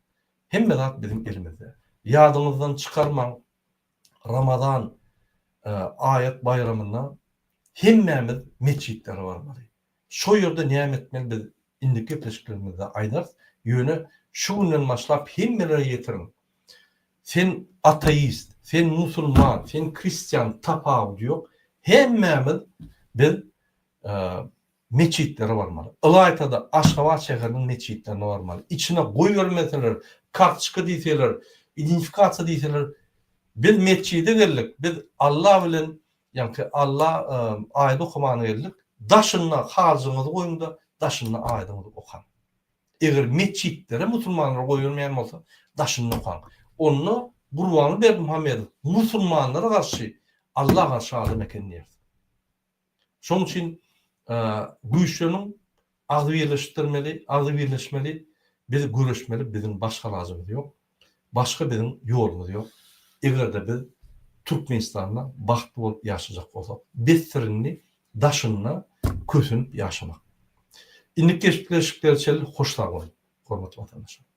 Hemme zat bizim elimizde. Ýadyňyzdan çykarmaň Ramazan ayet bayramynda hemmemiz meçitlere barmaly. Şo ýerde näme etmeli biz indiki gepleşiklerimizde aýdar ýöne şu günden başlap hemmelere ýetirin. Sen ateist, sen musulman, sen Hristiyan tapaw diýok. Hemmemiz biz meçitlere barmaly. Ilaytada Aşgabat şäheriniň meçitlerine barmaly. İçine goý görmeseler, kartçyky diýseler, identifikasiýa diýseler, biz meçide geldik. Biz Allah bilen ýa-ni Allah aýdy okumany geldik. Daşyna harjyňyzy goýunda, daşyna aýdyňyzy okan. Eger meçitlere musulmanlar goýulmaýan bolsa, daşyny okan. Onu Gurbany Berdimuhammedow musulmanlara garşy Allah garşy mekenler. Şonuň üçin güýçleriň agy birleşdirmeli, agy birleşmeli, biz görüşmeli, bizim başga lazymyz ýok. Başka bizim ýolumyz ýok. Egerde biz Türkmenistanda bahtly bolup ýaşajak bolsak, bestirini daşyna kösünüp ýaşamak. Indiki geçmişler için hoşlar olun, hormatly watandaşlar.